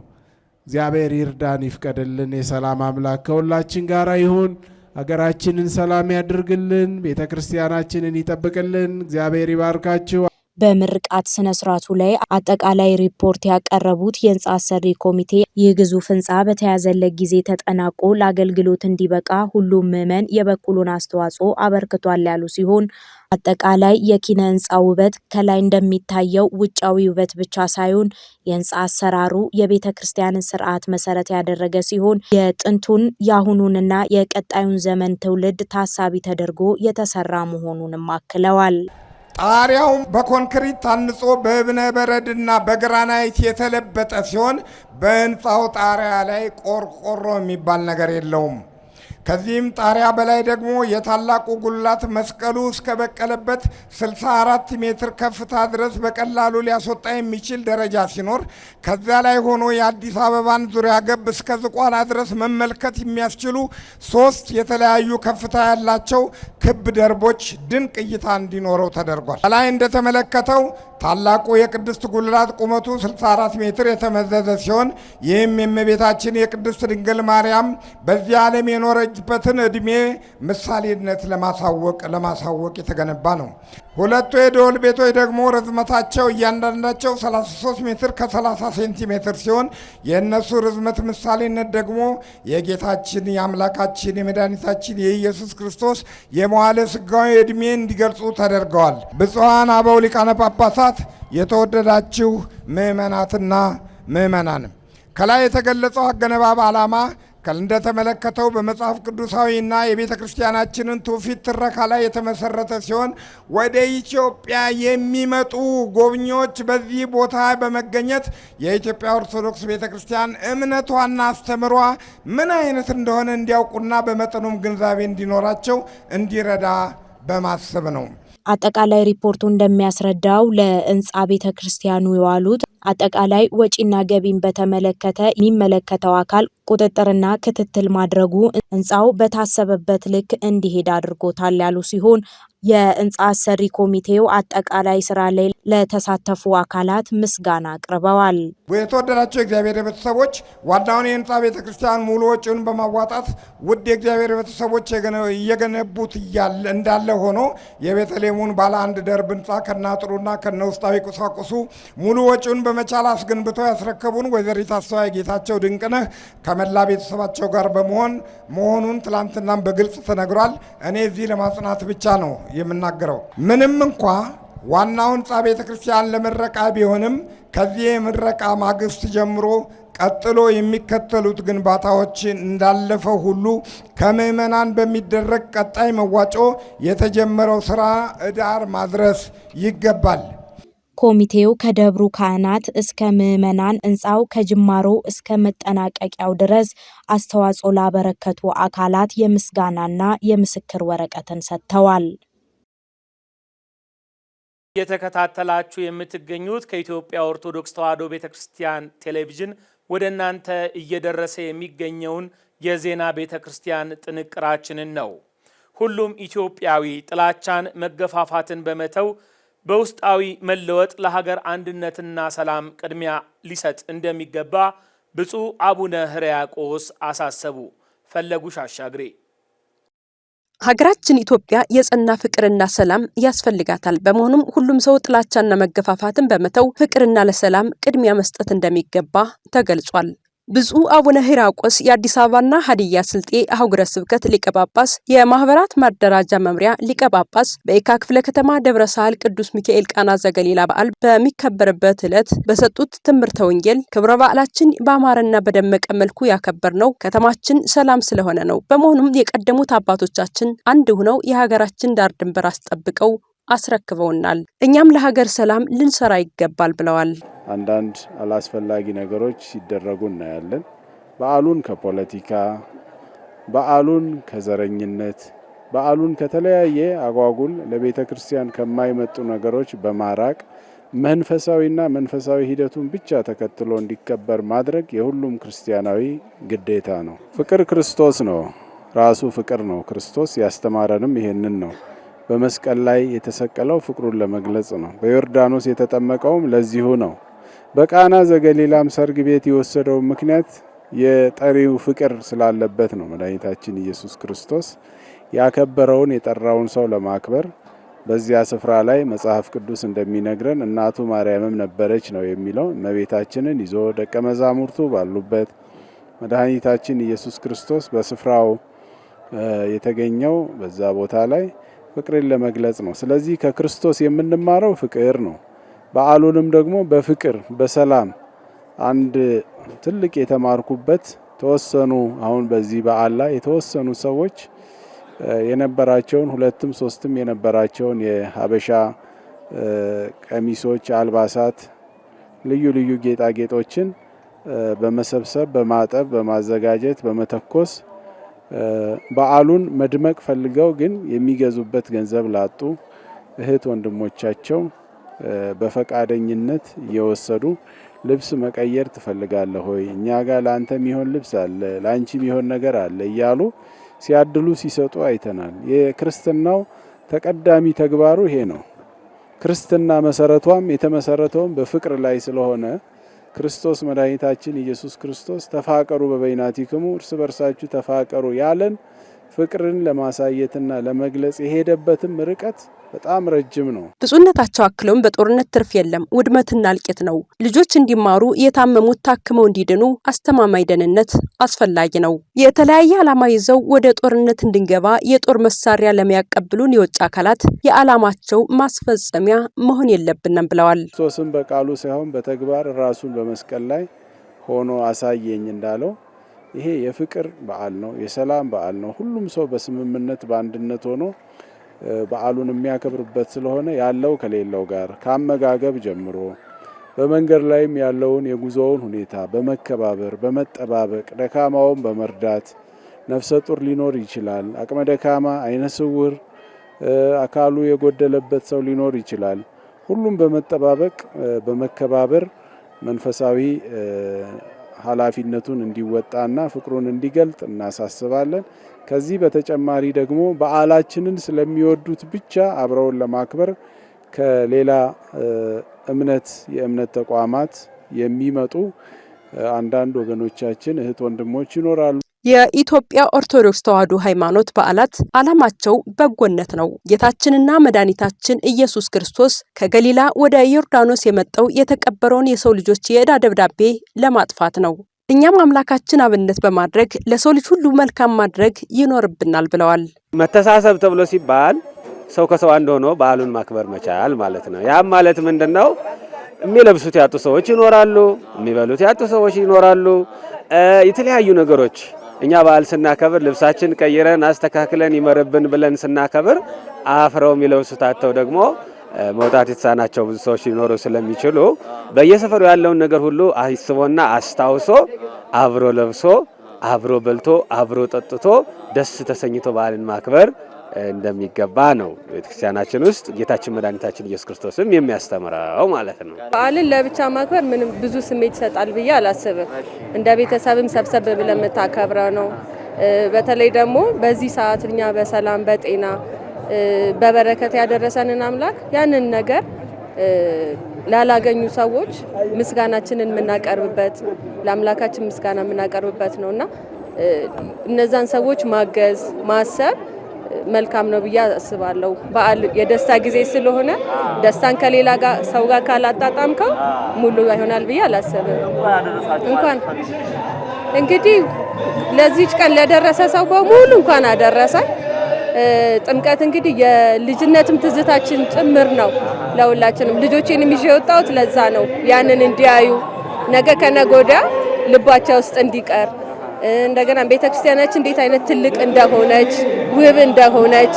እግዚአብሔር ይርዳን ይፍቀድልን። የሰላም አምላክ ከሁላችን ጋር ይሁን። ሀገራችንን ሰላም ያድርግልን። ቤተ ክርስቲያናችንን ይጠብቅልን። እግዚአብሔር ይባርካችሁ። በምርቃት ስነ ስርዓቱ ላይ አጠቃላይ ሪፖርት ያቀረቡት የህንፃ አሰሪ ኮሚቴ ይህ ግዙፍ ህንፃ በተያዘለት ጊዜ ተጠናቆ ለአገልግሎት እንዲበቃ ሁሉም ምዕመን የበኩሉን አስተዋጽኦ አበርክቷል ያሉ ሲሆን አጠቃላይ የኪነ ህንፃ ውበት ከላይ እንደሚታየው ውጫዊ ውበት ብቻ ሳይሆን የህንፃ አሰራሩ የቤተ ክርስቲያንን ስርዓት መሰረት ያደረገ ሲሆን የጥንቱን የአሁኑንና የቀጣዩን ዘመን ትውልድ ታሳቢ ተደርጎ የተሰራ መሆኑንም አክለዋል። ጣሪያው በኮንክሪት ታንጾ በእብነ በረድና በግራናይት የተለበጠ ሲሆን በህንፃው ጣሪያ ላይ ቆርቆሮ የሚባል ነገር የለውም። ከዚህም ጣሪያ በላይ ደግሞ የታላቁ ጉልላት መስቀሉ እስከ በቀለበት 64 ሜትር ከፍታ ድረስ በቀላሉ ሊያስወጣ የሚችል ደረጃ ሲኖር ከዛ ላይ ሆኖ የአዲስ አበባን ዙሪያ ገብ እስከ ዝቋላ ድረስ መመልከት የሚያስችሉ 3 የተለያዩ ከፍታ ያላቸው ክብ ደርቦች ድንቅ እይታ እንዲኖረው ተደርጓል። ከላይ እንደተመለከተው ታላቁ የቅድስት ጉልላት ቁመቱ 64 ሜትር የተመዘዘ ሲሆን ይህም የእመቤታችን የቅድስት ድንግል ማርያም በዚህ ዓለም የኖረችበትን ዕድሜ ምሳሌነት ለማሳወቅ የተገነባ ነው። ሁለቱ የደወል ቤቶች ደግሞ ርዝመታቸው እያንዳንዳቸው 33 ሜትር ከ30 ሴንቲሜትር ሲሆን የእነሱ ርዝመት ምሳሌነት ደግሞ የጌታችን የአምላካችን የመድኃኒታችን የኢየሱስ ክርስቶስ የመዋዕለ ሥጋዌ ዕድሜ እንዲገልጹ ተደርገዋል። ብፁዓን አበው ሊቃነ ጳጳሳት፣ የተወደዳችሁ ምእመናትና ምእመናንም ከላይ የተገለጸው አገነባብ ዓላማ እንደተመለከተው በመጽሐፍ ቅዱሳዊና የቤተ ክርስቲያናችንን ትውፊት ትረካ ላይ የተመሰረተ ሲሆን ወደ ኢትዮጵያ የሚመጡ ጎብኚዎች በዚህ ቦታ በመገኘት የኢትዮጵያ ኦርቶዶክስ ቤተ ክርስቲያን እምነቷና አስተምሯ ምን አይነት እንደሆነ እንዲያውቁና በመጠኑም ግንዛቤ እንዲኖራቸው እንዲረዳ በማሰብ ነው። አጠቃላይ ሪፖርቱ እንደሚያስረዳው ለህንፃ ቤተ ክርስቲያኑ የዋሉት አጠቃላይ ወጪና ገቢን በተመለከተ የሚመለከተው አካል ቁጥጥርና ክትትል ማድረጉ ህንፃው በታሰበበት ልክ እንዲሄድ አድርጎታል ያሉ ሲሆን የህንፃ አሰሪ ኮሚቴው አጠቃላይ ስራ ላይ ለተሳተፉ አካላት ምስጋና አቅርበዋል። የተወደዳቸው የእግዚአብሔር ቤተሰቦች ዋናውን የህንፃ ቤተክርስቲያን ሙሉ ወጪውን በማዋጣት ውድ የእግዚአብሔር ቤተሰቦች እየገነቡት እንዳለ ሆኖ የቤተልሔሙን ባለ አንድ ደርብ ህንፃ ከናጥሩና ከነውስጣዊ ቁሳቁሱ ሙሉ ወጪውን በመቻል አስገንብተው ያስረከቡን ወይዘሪት አስተዋይ ጌታቸው ድንቅነህ ከመላ ቤተሰባቸው ጋር መሆኑን ትላንትናም በግልጽ ተነግሯል። እኔ እዚህ ለማጽናት ብቻ ነው የምናገረው። ምንም እንኳ ዋናው ህንፃ ቤተ ክርስቲያን ለምረቃ ቢሆንም ከዚህ የምረቃ ማግስት ጀምሮ ቀጥሎ የሚከተሉት ግንባታዎች እንዳለፈው ሁሉ ከምዕመናን በሚደረግ ቀጣይ መዋጮ የተጀመረው ስራ ዳር ማድረስ ይገባል። ኮሚቴው ከደብሩ ካህናት እስከ ምዕመናን ህንፃው ከጅማሮ እስከ መጠናቀቂያው ድረስ አስተዋጽኦ ላበረከቱ አካላት የምስጋናና የምስክር ወረቀትን ሰጥተዋል። የተከታተላችሁ የምትገኙት ከኢትዮጵያ ኦርቶዶክስ ተዋሕዶ ቤተክርስቲያን ቴሌቪዥን ወደ እናንተ እየደረሰ የሚገኘውን የዜና ቤተክርስቲያን ጥንቅራችንን ነው። ሁሉም ኢትዮጵያዊ ጥላቻን፣ መገፋፋትን በመተው በውስጣዊ መለወጥ ለሀገር አንድነትና ሰላም ቅድሚያ ሊሰጥ እንደሚገባ ብፁዕ አቡነ ሕርያቆስ አሳሰቡ። ፈለጉሽ አሻግሬ ሀገራችን ኢትዮጵያ የጸና ፍቅርና ሰላም ያስፈልጋታል። በመሆኑም ሁሉም ሰው ጥላቻና መገፋፋትን በመተው ፍቅርና ለሰላም ቅድሚያ መስጠት እንደሚገባ ተገልጿል። ብፁዕ አቡነ ሕርያቆስ የአዲስ አበባና ሀዲያ ስልጤ አህጉረ ስብከት ሊቀ ጳጳስ፣ የማህበራት ማደራጃ መምሪያ ሊቀ ጳጳስ በየካ ክፍለ ከተማ ደብረ ሳህል ቅዱስ ሚካኤል ቃና ዘገሊላ በዓል በሚከበርበት ዕለት በሰጡት ትምህርተ ወንጌል ክብረ በዓላችን በአማረና በደመቀ መልኩ ያከበርነው ከተማችን ሰላም ስለሆነ ነው። በመሆኑም የቀደሙት አባቶቻችን አንድ ሆነው የሀገራችን ዳር ድንበር አስጠብቀው አስረክበውናል። እኛም ለሀገር ሰላም ልንሰራ ይገባል ብለዋል። አንዳንድ አላስፈላጊ ነገሮች ሲደረጉ እናያለን። በዓሉን ከፖለቲካ፣ በዓሉን ከዘረኝነት፣ በዓሉን ከተለያየ አጓጉል ለቤተ ክርስቲያን ከማይመጡ ነገሮች በማራቅ መንፈሳዊ ሂደቱን ብቻ ተከትሎ እንዲከበር ማድረግ የሁሉም ክርስቲያናዊ ግዴታ ነው። ፍቅር ክርስቶስ ነው። ራሱ ፍቅር ነው። ክርስቶስ ያስተማረንም ይሄንን ነው። በመስቀል ላይ የተሰቀለው ፍቅሩን ለመግለጽ ነው። በዮርዳኖስ የተጠመቀውም ለዚሁ ነው። በቃና ዘገሊላም ሰርግ ቤት የወሰደው ምክንያት የጠሪው ፍቅር ስላለበት ነው። መድኃኒታችን ኢየሱስ ክርስቶስ ያከበረውን የጠራውን ሰው ለማክበር በዚያ ስፍራ ላይ መጽሐፍ ቅዱስ እንደሚነግረን እናቱ ማርያምም ነበረች ነው የሚለው። እመቤታችንን ይዞ ደቀ መዛሙርቱ ባሉበት መድኃኒታችን ኢየሱስ ክርስቶስ በስፍራው የተገኘው በዛ ቦታ ላይ ፍቅርን ለመግለጽ ነው። ስለዚህ ከክርስቶስ የምንማረው ፍቅር ነው። በዓሉንም ደግሞ በፍቅር በሰላም አንድ ትልቅ የተማርኩበት ተወሰኑ አሁን በዚህ በዓል ላይ የተወሰኑ ሰዎች የነበራቸውን 2ም 3ም የነበራቸውን የሀበሻ ቀሚሶች፣ አልባሳት፣ ልዩ ልዩ ጌጣጌጦችን በመሰብሰብ በማጠብ በማዘጋጀት በመተኮስ በዓሉን መድመቅ ፈልገው ግን የሚገዙበት ገንዘብ ላጡ እህት ወንድሞቻቸው በፈቃደኝነት እየወሰዱ ልብስ መቀየር ትፈልጋለህ ሆይ እኛ ጋር ላንተ የሚሆን ልብስ አለ፣ ላንቺ የሚሆን ነገር አለ እያሉ ሲያድሉ ሲሰጡ አይተናል። የክርስትናው ተቀዳሚ ተግባሩ ይሄ ነው። ክርስትና መሰረቷም የተመሰረተውም በፍቅር ላይ ስለሆነ ክርስቶስ መድኃኒታችን ኢየሱስ ክርስቶስ ተፋቀሩ በበይናቲክሙ እርስ በርሳችሁ ተፋቀሩ ያለን ፍቅርን ለማሳየትና ለመግለጽ የሄደበትም ርቀት በጣም ረጅም ነው። ብፁዕነታቸው አክለውም በጦርነት ትርፍ የለም፣ ውድመትና እልቂት ነው። ልጆች እንዲማሩ፣ የታመሙት ታክመው እንዲድኑ አስተማማኝ ደህንነት አስፈላጊ ነው። የተለያየ ዓላማ ይዘው ወደ ጦርነት እንድንገባ የጦር መሳሪያ ለሚያቀብሉን የውጭ አካላት የዓላማቸው ማስፈጸሚያ መሆን የለብንም ብለዋል። ክርስቶስም በቃሉ ሳይሆን በተግባር ራሱን በመስቀል ላይ ሆኖ አሳየኝ እንዳለው ይሄ የፍቅር በዓል ነው፣ የሰላም በዓል ነው። ሁሉም ሰው በስምምነት በአንድነት ሆኖ በዓሉን የሚያከብርበት ስለሆነ ያለው ከሌለው ጋር ከአመጋገብ ጀምሮ በመንገድ ላይም ያለውን የጉዞውን ሁኔታ በመከባበር በመጠባበቅ ደካማውን በመርዳት ነፍሰ ጡር ሊኖር ይችላል፣ አቅመ ደካማ፣ አይነ ስውር፣ አካሉ የጎደለበት ሰው ሊኖር ይችላል። ሁሉም በመጠባበቅ በመከባበር መንፈሳዊ ኃላፊነቱን እንዲወጣና ፍቅሩን እንዲገልጥ እናሳስባለን። ከዚህ በተጨማሪ ደግሞ በዓላችንን ስለሚወዱት ብቻ አብረውን ለማክበር ከሌላ የእምነት ተቋማት የሚመጡ አንዳንድ ወገኖቻችን እህት ወንድሞች ይኖራሉ። የኢትዮጵያ ኦርቶዶክስ ተዋሕዶ ሃይማኖት በዓላት ዓላማቸው በጎነት ነው። ጌታችንና መድኃኒታችን ኢየሱስ ክርስቶስ ከገሊላ ወደ ዮርዳኖስ የመጣው የተቀበረውን የሰው ልጆች የዕዳ ደብዳቤ ለማጥፋት ነው። እኛም አምላካችን አብነት በማድረግ ለሰው ልጅ ሁሉ መልካም ማድረግ ይኖርብናል ብለዋል። መተሳሰብ ተብሎ ሲባል ሰው ከሰው አንድ ሆኖ በዓሉን ማክበር መቻል ማለት ነው። ያም ማለት ምንድነው? የሚለብሱት ያጡ ሰዎች ይኖራሉ፣ የሚበሉት ያጡ ሰዎች ይኖራሉ። የተለያዩ ነገሮች እኛ በዓል ስናከብር ልብሳችን ቀይረን አስተካክለን ይመርብን ብለን ስናከብር አፍረው የሚለብሱት አጥተው ደግሞ መውጣት የተሳናቸው ብዙ ሰዎች ሊኖሩ ስለሚችሉ በየሰፈሩ ያለውን ነገር ሁሉ አስቦና አስታውሶ አብሮ ለብሶ አብሮ በልቶ አብሮ ጠጥቶ ደስ ተሰኝቶ በዓልን ማክበር እንደሚገባ ነው ቤተክርስቲያናችን ውስጥ ጌታችን መድኃኒታችን ኢየሱስ ክርስቶስም የሚያስተምረው ማለት ነው። በዓልን ለብቻ ማክበር ምንም ብዙ ስሜት ይሰጣል ብዬ አላስብም። እንደ ቤተሰብም ሰብሰብ ብለን የምታከብረው ነው። በተለይ ደግሞ በዚህ ሰዓት እኛ በሰላም በጤና በበረከት ያደረሰንን አምላክ ያንን ነገር ላላገኙ ሰዎች ምስጋናችንን የምናቀርብበት ለአምላካችን ምስጋና የምናቀርብበት ነውና እነዛን ሰዎች ማገዝ ማሰብ መልካም ነው ብዬ አስባለሁ። በዓል የደስታ ጊዜ ስለሆነ ደስታን ከሌላ ሰው ጋር ካላጣጣምከው ሙሉ ይሆናል ብዬ አላስብም። እንኳን እንግዲህ ለዚህች ቀን ለደረሰ ሰው በሙሉ እንኳን አደረሰ። ጥምቀት እንግዲህ የልጅነትም ትዝታችን ጭምር ነው ለሁላችንም። ልጆቼንም ይዤ የወጣሁት ለዛ ነው፣ ያንን እንዲያዩ ነገ ከነገ ወዲያ ልባቸው ውስጥ እንዲቀር እንደገና ቤተክርስቲያናችን እንዴት አይነት ትልቅ እንደሆነች ውብ እንደሆነች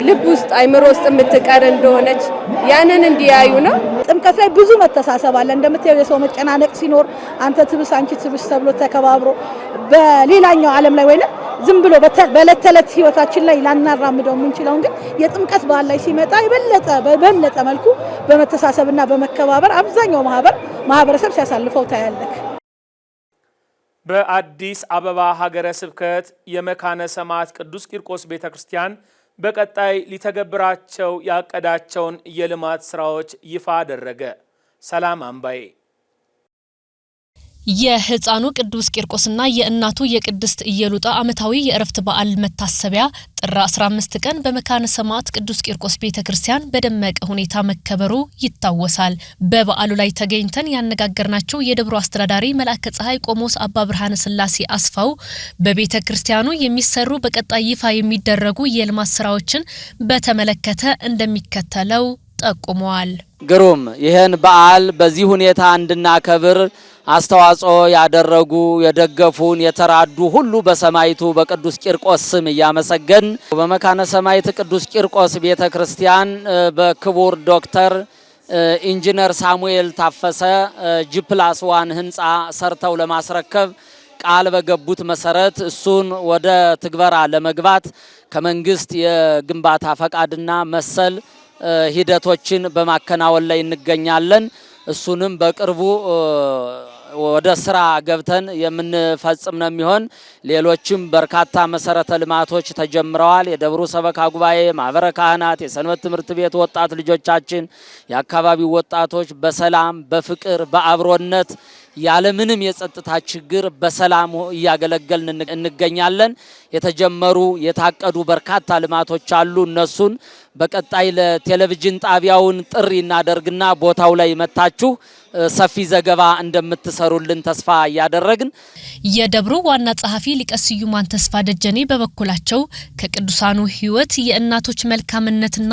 ልብ ውስጥ አይምሮ ውስጥ የምትቀር እንደሆነች ያንን እንዲያዩ ነው። ጥምቀት ላይ ብዙ መተሳሰብ አለ። እንደምታየው የሰው መጨናነቅ ሲኖር አንተ ትብስ አንቺ ትብስ ተብሎ ተከባብሮ በሌላኛው ዓለም ላይ ወይንም ዝም ብሎ በዕለት ተዕለት ህይወታችን ላይ ላናራምደው የምንችለው ግን የጥምቀት በዓል ላይ ሲመጣ በበለጠ መልኩ በመተሳሰብና በመከባበር አብዛኛው ማህበረሰብ ሲያሳልፈው ታያለህ። በአዲስ አበባ ሀገረ ስብከት የመካነ ሰማዕት ቅዱስ ቂርቆስ ቤተክርስቲያን በቀጣይ ሊተገብራቸው ያቀዳቸውን የልማት ስራዎች ይፋ አደረገ። ሰላም አምባዬ የህፃኑ ቅዱስ ቂርቆስና የእናቱ የቅድስት ኢየሉጣ ዓመታዊ የዕረፍት በዓል መታሰቢያ ጥር 15 ቀን በመካነ ሰማዕት ቅዱስ ቂርቆስ ቤተክርስቲያን በደመቀ ሁኔታ መከበሩ ይታወሳል። በበዓሉ ላይ ተገኝተን ያነጋገርናቸው የደብሩ አስተዳዳሪ መልአከ ፀሐይ ቆሞስ አባ ብርሃነ ስላሴ አስፋው በቤተክርስቲያኑ የሚሰሩ በቀጣይ ይፋ የሚደረጉ የልማት ስራዎችን በተመለከተ እንደሚከተለው ጠቁመዋል። ግሩም ይሄን በዓል በዚህ ሁኔታ እንድናከብር አስተዋጽኦ ያደረጉ የደገፉን የተራዱ ሁሉ በሰማዕቱ በቅዱስ ቂርቆስ ስም እያመሰገን በመካነ ሰማዕት ቅዱስ ቂርቆስ ቤተክርስቲያን በክቡር ዶክተር ኢንጂነር ሳሙኤል ታፈሰ G+1 ህንጻ ሰርተው ለማስረከብ ቃል በገቡት መሰረት እሱን ወደ ትግበራ ለመግባት ከመንግስት የግንባታ ፈቃድና መሰል ሂደቶችን በማከናወን ላይ እንገኛለን። እሱንም በቅርቡ ወደ ስራ ገብተን የምንፈጽም ነው የሚሆን። ሌሎችም በርካታ መሰረተ ልማቶች ተጀምረዋል። የደብሩ ሰበካ ጉባኤ፣ ማህበረ ካህናት፣ የሰንበት ትምህርት ቤት ወጣት ልጆቻችን፣ የአካባቢው ወጣቶች በሰላም በፍቅር በአብሮነት ያለምንም የጸጥታ ችግር በሰላም እያገለገልን እንገኛለን። የተጀመሩ የታቀዱ በርካታ ልማቶች አሉ። እነሱን በቀጣይ ለቴሌቪዥን ጣቢያውን ጥሪ እናደርግና ቦታው ላይ መታችሁ ሰፊ ዘገባ እንደምትሰሩልን ተስፋ ያደረግን። የደብሩ ዋና ጸሐፊ ሊቀ ስዩማን ተስፋ ደጀኔ በበኩላቸው ከቅዱሳኑ ሕይወት የእናቶች መልካምነትና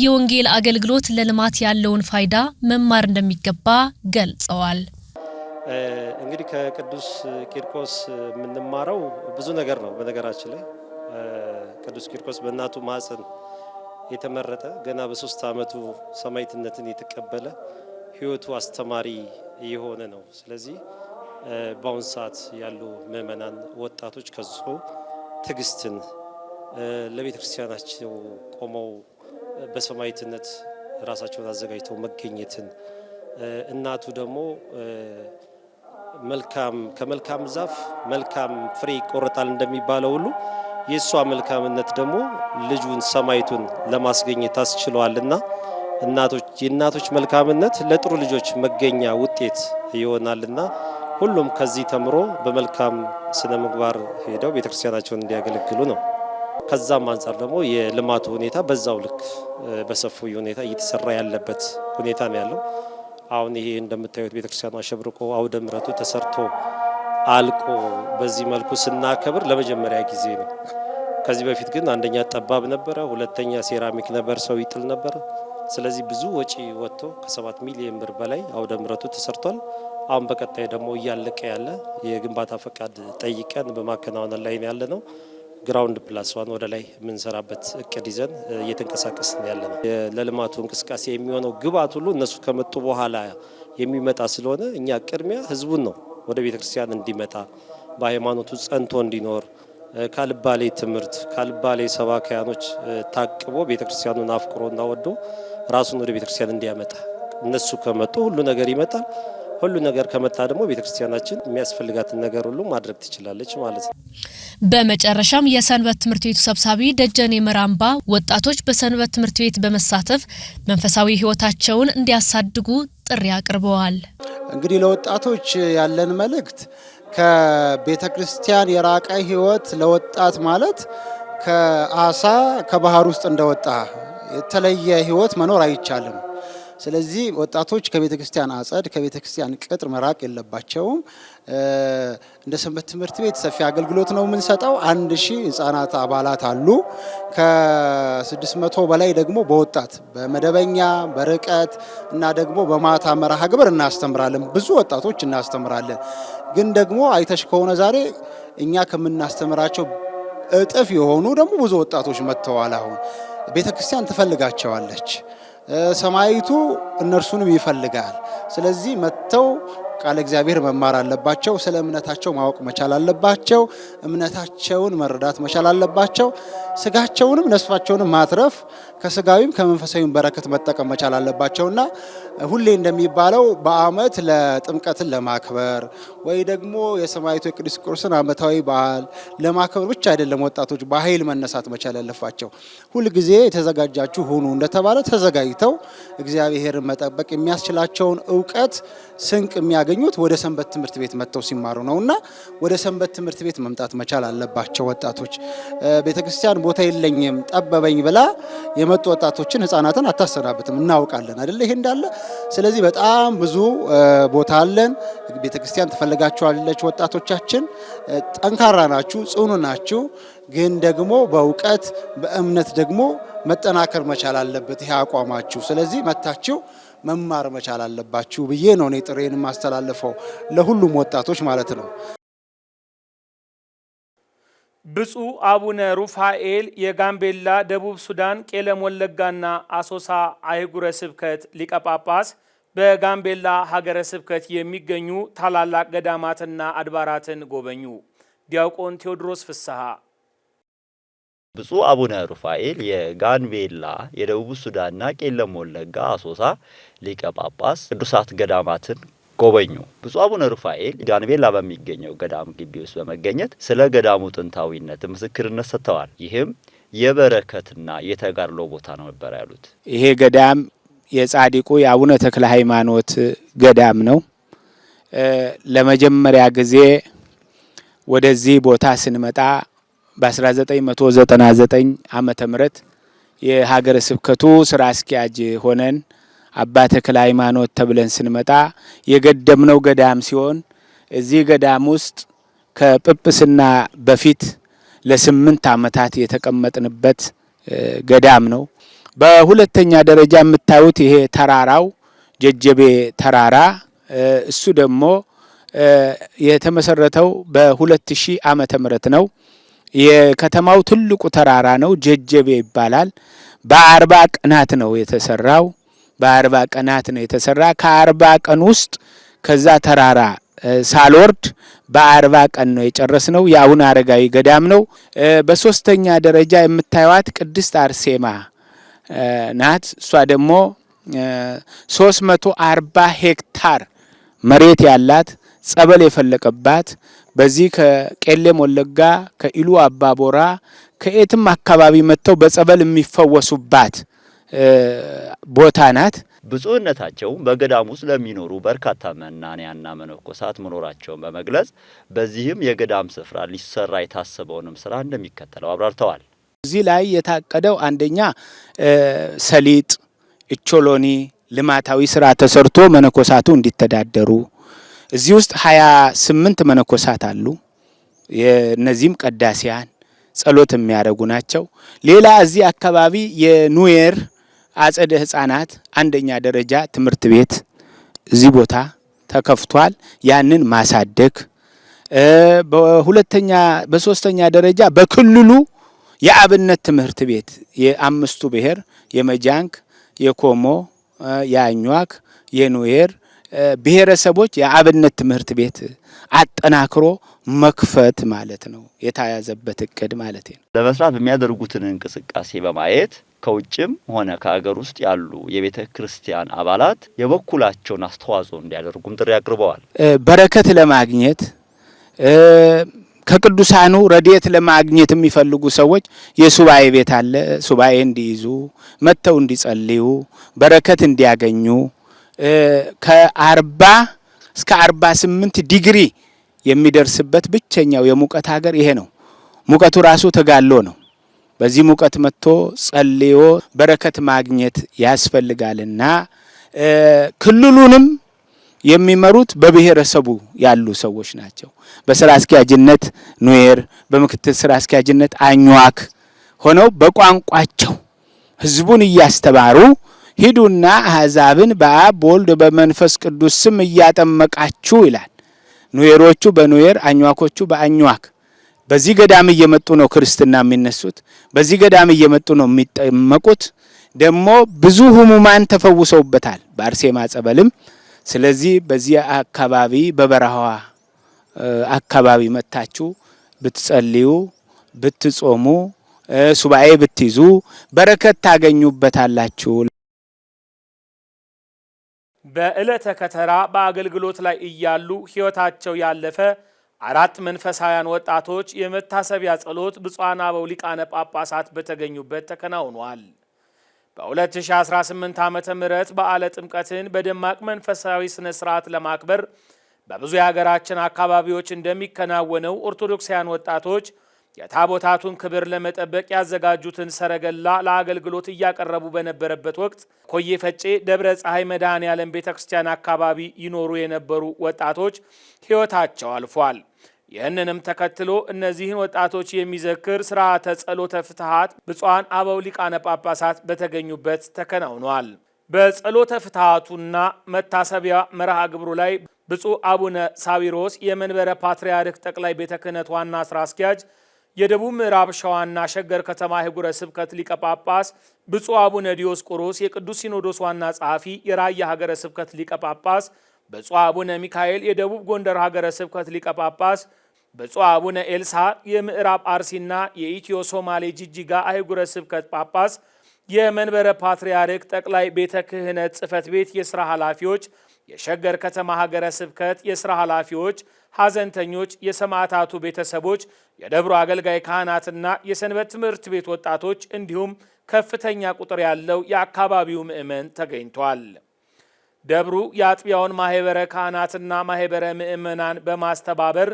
የወንጌል አገልግሎት ለልማት ያለውን ፋይዳ መማር እንደሚገባ ገልጸዋል። እንግዲህ ከቅዱስ ቂርቆስ የምንማረው ብዙ ነገር ነው። በነገራችን ላይ ቅዱስ ቂርቆስ በእናቱ ማህፀን የተመረጠ ገና በ3 ዓመቱ ሰማዕትነትን የተቀበለ ሕይወቱ አስተማሪ የሆነ ነው። ስለዚህ በአሁን ሰዓት ያሉ ምእመናን ወጣቶች ከሱ ትዕግስትን ለቤተ ክርስቲያናቸው ቆመው በሰማዕትነት ራሳቸውን አዘጋጅተው መገኘትን እናቱ ደግሞ ከመልካም ዛፍ መልካም ፍሬ ይቆረጣል እንደሚባለው ሁሉ የእሷ መልካምነት ደግሞ ልጁን ሰማዕቱን ለማስገኘት አስችሏልና የእናቶች መልካምነት ለጥሩ ልጆች መገኛ ውጤት ይሆናልና ሁሉም ከዚህ ተምሮ በመልካም ስነ ምግባር ሄደው ቤተክርስቲያናቸውን እንዲያገለግሉ ነው። ከዛም አንፃር ደግሞ የልማቱ ሁኔታ በዛው ልክ በሰፊው ሁኔታ እየተሰራ ያለበት ሁኔታ ነው ያለው። አሁን ይሄ እንደምታዩት ቤተክርስቲያኑ አሸብርቆ አውደ ምሕረቱ ተሰርቶ አልቆ በዚህ መልኩ ስናከብር ለመጀመሪያ ጊዜ ነው። ከዚህ በፊት ግን አንደኛ ጠባብ ነበረ፣ ሁለተኛ ሴራሚክ ነበር፣ ሰው ይጥል ነበር። ስለዚህ ብዙ ወጪ ወጥቶ ከ7 ሚሊዮን ብር በላይ አውደ ምሕረቱ ተሰርቷል። አሁን በቀጣይ ደግሞ እያለቀ ያለ የግንባታ ፈቃድ ጠይቀን በማከናወን ላይ ያለ ነው። ግራውንድ +1 ወደ ላይ የምንሰራበት እቅድ ይዘን እየተንቀሳቀስን ያለ ነው። ለልማቱ እንቅስቃሴ የሚሆነው ግብዓት ሁሉ እነሱ ከመጡ በኋላ የሚመጣ ስለሆነ እኛ ቅድሚያ ህዝቡን ነው ወደ ቤተክርስቲያን እንዲመጣ በሃይማኖቱ ጸንቶ እንዲኖር ካልባሌ ትምህርት ካልባሌ ሰባኪያኖች ታቅቦ ቤተክርስቲያኑን አፍቅሮና ወዶ ራሱን ወደ ቤተክርስቲያን እንዲያመጣ እነሱ ከመጡ ሁሉ ነገር ይመጣል። ሁሉ ነገር ከመጣ ደግሞ ቤተክርስቲያናችን የሚያስፈልጋትን ነገር ሁሉ ማድረግ ትችላለች ማለት ነው። በመጨረሻም የሰንበት ትምህርት ቤቱ ሰብሳቢ ደጀኔ መራምባ ወጣቶች በሰንበት ትምህርት ቤት በመሳተፍ መንፈሳዊ ሕይወታቸውን እንዲያሳድጉ ጥሪ አቅርበዋል። እንግዲህ ለወጣቶች ያለን መልእክት ከቤተክርስቲያን የራቀ ሕይወት ለወጣት ማለት ከአሳ ከባህር ውስጥ እንደወጣ የተለየ ሕይወት መኖር አይቻልም። ስለዚህ ወጣቶች ከቤተክርስቲያን አጸድ ከቤተክርስቲያን ቅጥር መራቅ የለባቸውም። እንደ ሰንበት ትምህርት ቤት ሰፊ አገልግሎት ነው የምንሰጠው። 1000 ህፃናት አባላት አሉ። ከ600 በላይ ደግሞ በወጣት በመደበኛ በርቀት እና ደግሞ በማታ መርሃ ግብር እናስተምራለን። ብዙ ወጣቶች እናስተምራለን። ግን ደግሞ አይተሽ ከሆነ ዛሬ እኛ ከምናስተምራቸው እጥፍ የሆኑ ደግሞ ብዙ ወጣቶች መጥተዋል። አሁን ቤተክርስቲያን ትፈልጋቸዋለች። ሰማይቱ እነርሱንም ይፈልጋል። ስለዚህ መጥተው ቃል እግዚአብሔር መማር አለባቸው። ስለ እምነታቸው ማወቅ መቻል አለባቸው። እምነታቸውን መረዳት መቻል አለባቸው። ስጋቸውንም ነፍሳቸውንም ማትረፍ ከስጋዊም ከመንፈሳዊም በረከት መጠቀም መቻል አለባቸውና ሁሌ እንደሚባለው በአመት ለጥምቀትን ለማክበር ወይ ደግሞ የሰማዕቱ የቅዱስ ቂርቆስን አመታዊ በዓል ለማክበር ብቻ አይደለም ወጣቶች በኃይል መነሳት መቻል ያለባቸው። ሁል ጊዜ የተዘጋጃችሁ ሁኑ እንደተባለ ተዘጋጅተው እግዚአብሔርን መጠበቅ የሚያስችላቸውን ዕውቀት ስንቅ የሚያገኙት ወደ ሰንበት ትምህርት ቤት መጥተው ሲማሩ ነውና ወደ ሰንበት ትምህርት ቤት መምጣት መቻል አለባቸው ወጣቶች። ቤተክርስቲያን ቦታ የለኝም ጠበበኝ ብላ የመጡ ወጣቶችን ህፃናትን አታሰናብትም። እናውቃለን አይደል ይሄ እንዳለ። ስለዚህ በጣም ብዙ ቦታ አለን። ቤተክርስቲያን ትፈልጋችኋለች። ወጣቶቻችን ጠንካራ ናችሁ፣ ጽኑ ናችሁ። ግን ደግሞ በእውቀት በእምነት ደግሞ መጠናከር መቻል አለበት ይሄ አቋማችሁ። ስለዚህ መታችሁ መማር መቻል አለባችሁ ብዬ ነው እኔ ጥሬን ማስተላለፈው ለሁሉም ወጣቶች ማለት ነው። ብፁዕ አቡነ ሩፋኤል የጋምቤላ፣ ደቡብ ሱዳን፣ ቄለም ወለጋና አሶሳ አህጉረ ስብከት ሊቀ ጳጳስ በጋምቤላ ሀገረ ስብከት የሚገኙ ታላላቅ ገዳማትና አድባራትን ጎበኙ። ዲያቆን ቴዎድሮስ ፍስሐ። ብፁዕ አቡነ ሩፋኤል የጋምቤላ፣ የደቡብ ሱዳንና ቄለም ወለጋ አሶሳ ሊቀ ጳጳስ ቅዱሳት ገዳማትን ጎበኙ። ብፁዕ አቡነ ሩፋኤል ጋምቤላ በሚገኘው ገዳም ግቢ ውስጥ በመገኘት ስለ ገዳሙ ጥንታዊነት ምስክርነት ሰጥተዋል። ይህም የበረከትና የተጋድሎ ቦታ ነው ነበር ያሉት። ይሄ ገዳም የጻድቁ የአቡነ ተክለ ሃይማኖት ገዳም ነው። ለመጀመሪያ ጊዜ ወደዚህ ቦታ ስንመጣ በ1999 ዓመተ ምህረት የሀገረ ስብከቱ ስራ አስኪያጅ ሆነን አባ ተክለ ሃይማኖት ተብለን ስንመጣ የገደምነው ገዳም ሲሆን እዚህ ገዳም ውስጥ ከጵጵስና በፊት ለ8 ዓመታት የተቀመጥንበት ገዳም ነው። በሁለተኛ ደረጃ የምታዩት ይሄ ተራራው ጀጀቤ ተራራ እሱ ደግሞ የተመሰረተው በ2000 ዓመተ ምህረት ነው። የከተማው ትልቁ ተራራ ነው፣ ጀጀቤ ይባላል። በ40 ቀናት ነው የተሰራው። በ40 ቀናት ነው የተሰራ። ከ40 ቀን ውስጥ ከዛ ተራራ ሳልወርድ በ40 ቀን ነው የጨረስነው። የአቡነ አረጋዊ ገዳም ነው። በሶስተኛ ደረጃ የምታዩት ቅድስት አርሴማ ናት። እሷ ደግሞ 340 ሄክታር መሬት ያላት ጸበል የፈለቀባት በዚህ ከቄለም ወለጋ ከኢሉ አባቦራ ከየትም አካባቢ መጥተው በጸበል የሚፈወሱባት ቦታ ናት። ብፁዕነታቸው በገዳም ውስጥ ለሚኖሩ በርካታ መናንያንና መነኮሳት መኖራቸውን በመግለጽ በዚህም የገዳም ስፍራ ሊሰራ የታሰበውንም ስራ እንደሚከተለው አብራርተዋል። እዚህ ላይ የታቀደው አንደኛ ሰሊጥ፣ እቾሎኒ ልማታዊ ስራ ተሰርቶ መነኮሳቱ እንዲተዳደሩ። እዚህ ውስጥ 28 መነኮሳት አሉ። የነዚህም ቀዳሲያን ጸሎት የሚያደርጉ ናቸው። ሌላ እዚህ አካባቢ የኑዌር አጸደ ህፃናት አንደኛ ደረጃ ትምህርት ቤት እዚህ ቦታ ተከፍቷል። ያንን ማሳደግ በሶስተኛ ደረጃ በክልሉ የአብነት ትምህርት ቤት የአምስቱ ብሔር የመጃንክ፣ የኮሞ፣ የአኟክ፣ የኑዌር ብሔረሰቦች የአብነት ትምህርት ቤት አጠናክሮ መክፈት ማለት ነው የተያዘበት እቅድ ማለት ነው። ለመስራት በሚያደርጉትን እንቅስቃሴ በማየት ከውጭም ሆነ ከሀገር ውስጥ ያሉ የቤተ ክርስቲያን አባላት የበኩላቸውን አስተዋጽኦ እንዲያደርጉም ጥሪ አቅርበዋል። በረከት ለማግኘት ከቅዱሳኑ ረድኤት ለማግኘት የሚፈልጉ ሰዎች የሱባኤ ቤት አለ፣ ሱባኤ እንዲይዙ መጥተው እንዲጸልዩ በረከት እንዲያገኙ ከ40 እስከ 48 ዲግሪ የሚደርስበት ብቸኛው የሙቀት ሀገር ይሄ ነው። ሙቀቱ ራሱ ተጋሎ ነው። በዚህ ሙቀት መጥቶ ጸልዮ በረከት ማግኘት ያስፈልጋልና ክልሉንም የሚመሩት በብሔረሰቡ ያሉ ሰዎች ናቸው። በስራ አስኪያጅነት ኑዌር፣ በምክትል ስራ አስኪያጅነት አኝዋክ ሆነው በቋንቋቸው ህዝቡን እያስተማሩ ሂዱና አሕዛብን በአብ በወልድ በመንፈስ ቅዱስ ስም እያጠመቃችሁ ይላል። ኑዌሮቹ በኑዌር አኝዋኮቹ በአኝዋክ በዚህ ገዳም እየመጡ ነው ክርስትና የሚነሱት። በዚህ ገዳም እየመጡ ነው የሚጠመቁት። ደግሞ ብዙ ህሙማን ተፈውሰውበታል በአርሴማ ጸበልም። ስለዚህ በዚህ አካባቢ በበረሃዋ አካባቢ መታችሁ ብትጸልዩ ብትጾሙ ሱባኤ ብትይዙ በረከት ታገኙበታላችሁ። በዕለተ ከተራ በአገልግሎት ላይ እያሉ ሕይወታቸው ያለፈ 4 መንፈሳውያን ወጣቶች የመታሰቢያ ጸሎት ብፁዓን አበው ሊቃነ ጳጳሳት በተገኙበት ተከናውኗል። በ2018 ዓመተ ምህረት በዓለ ጥምቀትን በደማቅ መንፈሳዊ ስነ ስርዓት ለማክበር በብዙ የሀገራችን አካባቢዎች እንደሚከናወነው ኦርቶዶክሳውያን ወጣቶች የታቦታቱን ክብር ለመጠበቅ ያዘጋጁትን ሰረገላ ለአገልግሎት እያቀረቡ በነበረበት ወቅት ኮዬ ፈጬ ደብረ ፀሐይ መድኃኔዓለም ቤተክርስቲያን አካባቢ ይኖሩ የነበሩ ወጣቶች ሕይወታቸው አልፏል። ይህንንም ተከትሎ እነዚህን ወጣቶች የሚዘክር ስርዓተ ጸሎተ ፍትሐት ብፁዓን አበው ሊቃነ ጳጳሳት በተገኙበት ተከናውኗል። በጸሎተ ፍትሐቱና መታሰቢያ መርሃ ግብሩ ላይ ብፁዕ አቡነ ሳዊሮስ የመንበረ ፓትርያርክ ጠቅላይ ቤተ ክህነት ዋና ስራ አስኪያጅ፣ የደቡብ ምዕራብ ሸዋና ሸገር ከተማ ሀገረ ስብከት ሊቀ ጳጳስ፣ ብፁዕ አቡነ ዲዮስቆሮስ የቅዱስ ሲኖዶስ ዋና ጸሐፊ የራያ ሀገረ ስብከት ሊቀ ጳጳስ፣ ብፁዕ አቡነ ሚካኤል የደቡብ ጎንደር ሀገረ ስብከት ሊቀ ጳጳስ፣ ብፁዕ አቡነ ኤልሳ የምዕራብ አርሲና የኢትዮ ሶማሌ ጅጅጋ አህጉረ ስብከት ጳጳስ፣ የመንበረ ፓትርያርክ ጠቅላይ ቤተ ክህነት ጽሕፈት ቤት የሥራ ኃላፊዎች፣ የሸገር ከተማ ሀገረ ስብከት የሥራ ኃላፊዎች፣ ሐዘንተኞች፣ የሰማዕታቱ ቤተሰቦች፣ የደብሩ አገልጋይ ካህናትና የሰንበት ትምህርት ቤት ወጣቶች እንዲሁም ከፍተኛ ቁጥር ያለው የአካባቢው ምዕመን ተገኝቷል። ደብሩ የአጥቢያውን ማህበረ ካህናትና ማህበረ ምዕመናን በማስተባበር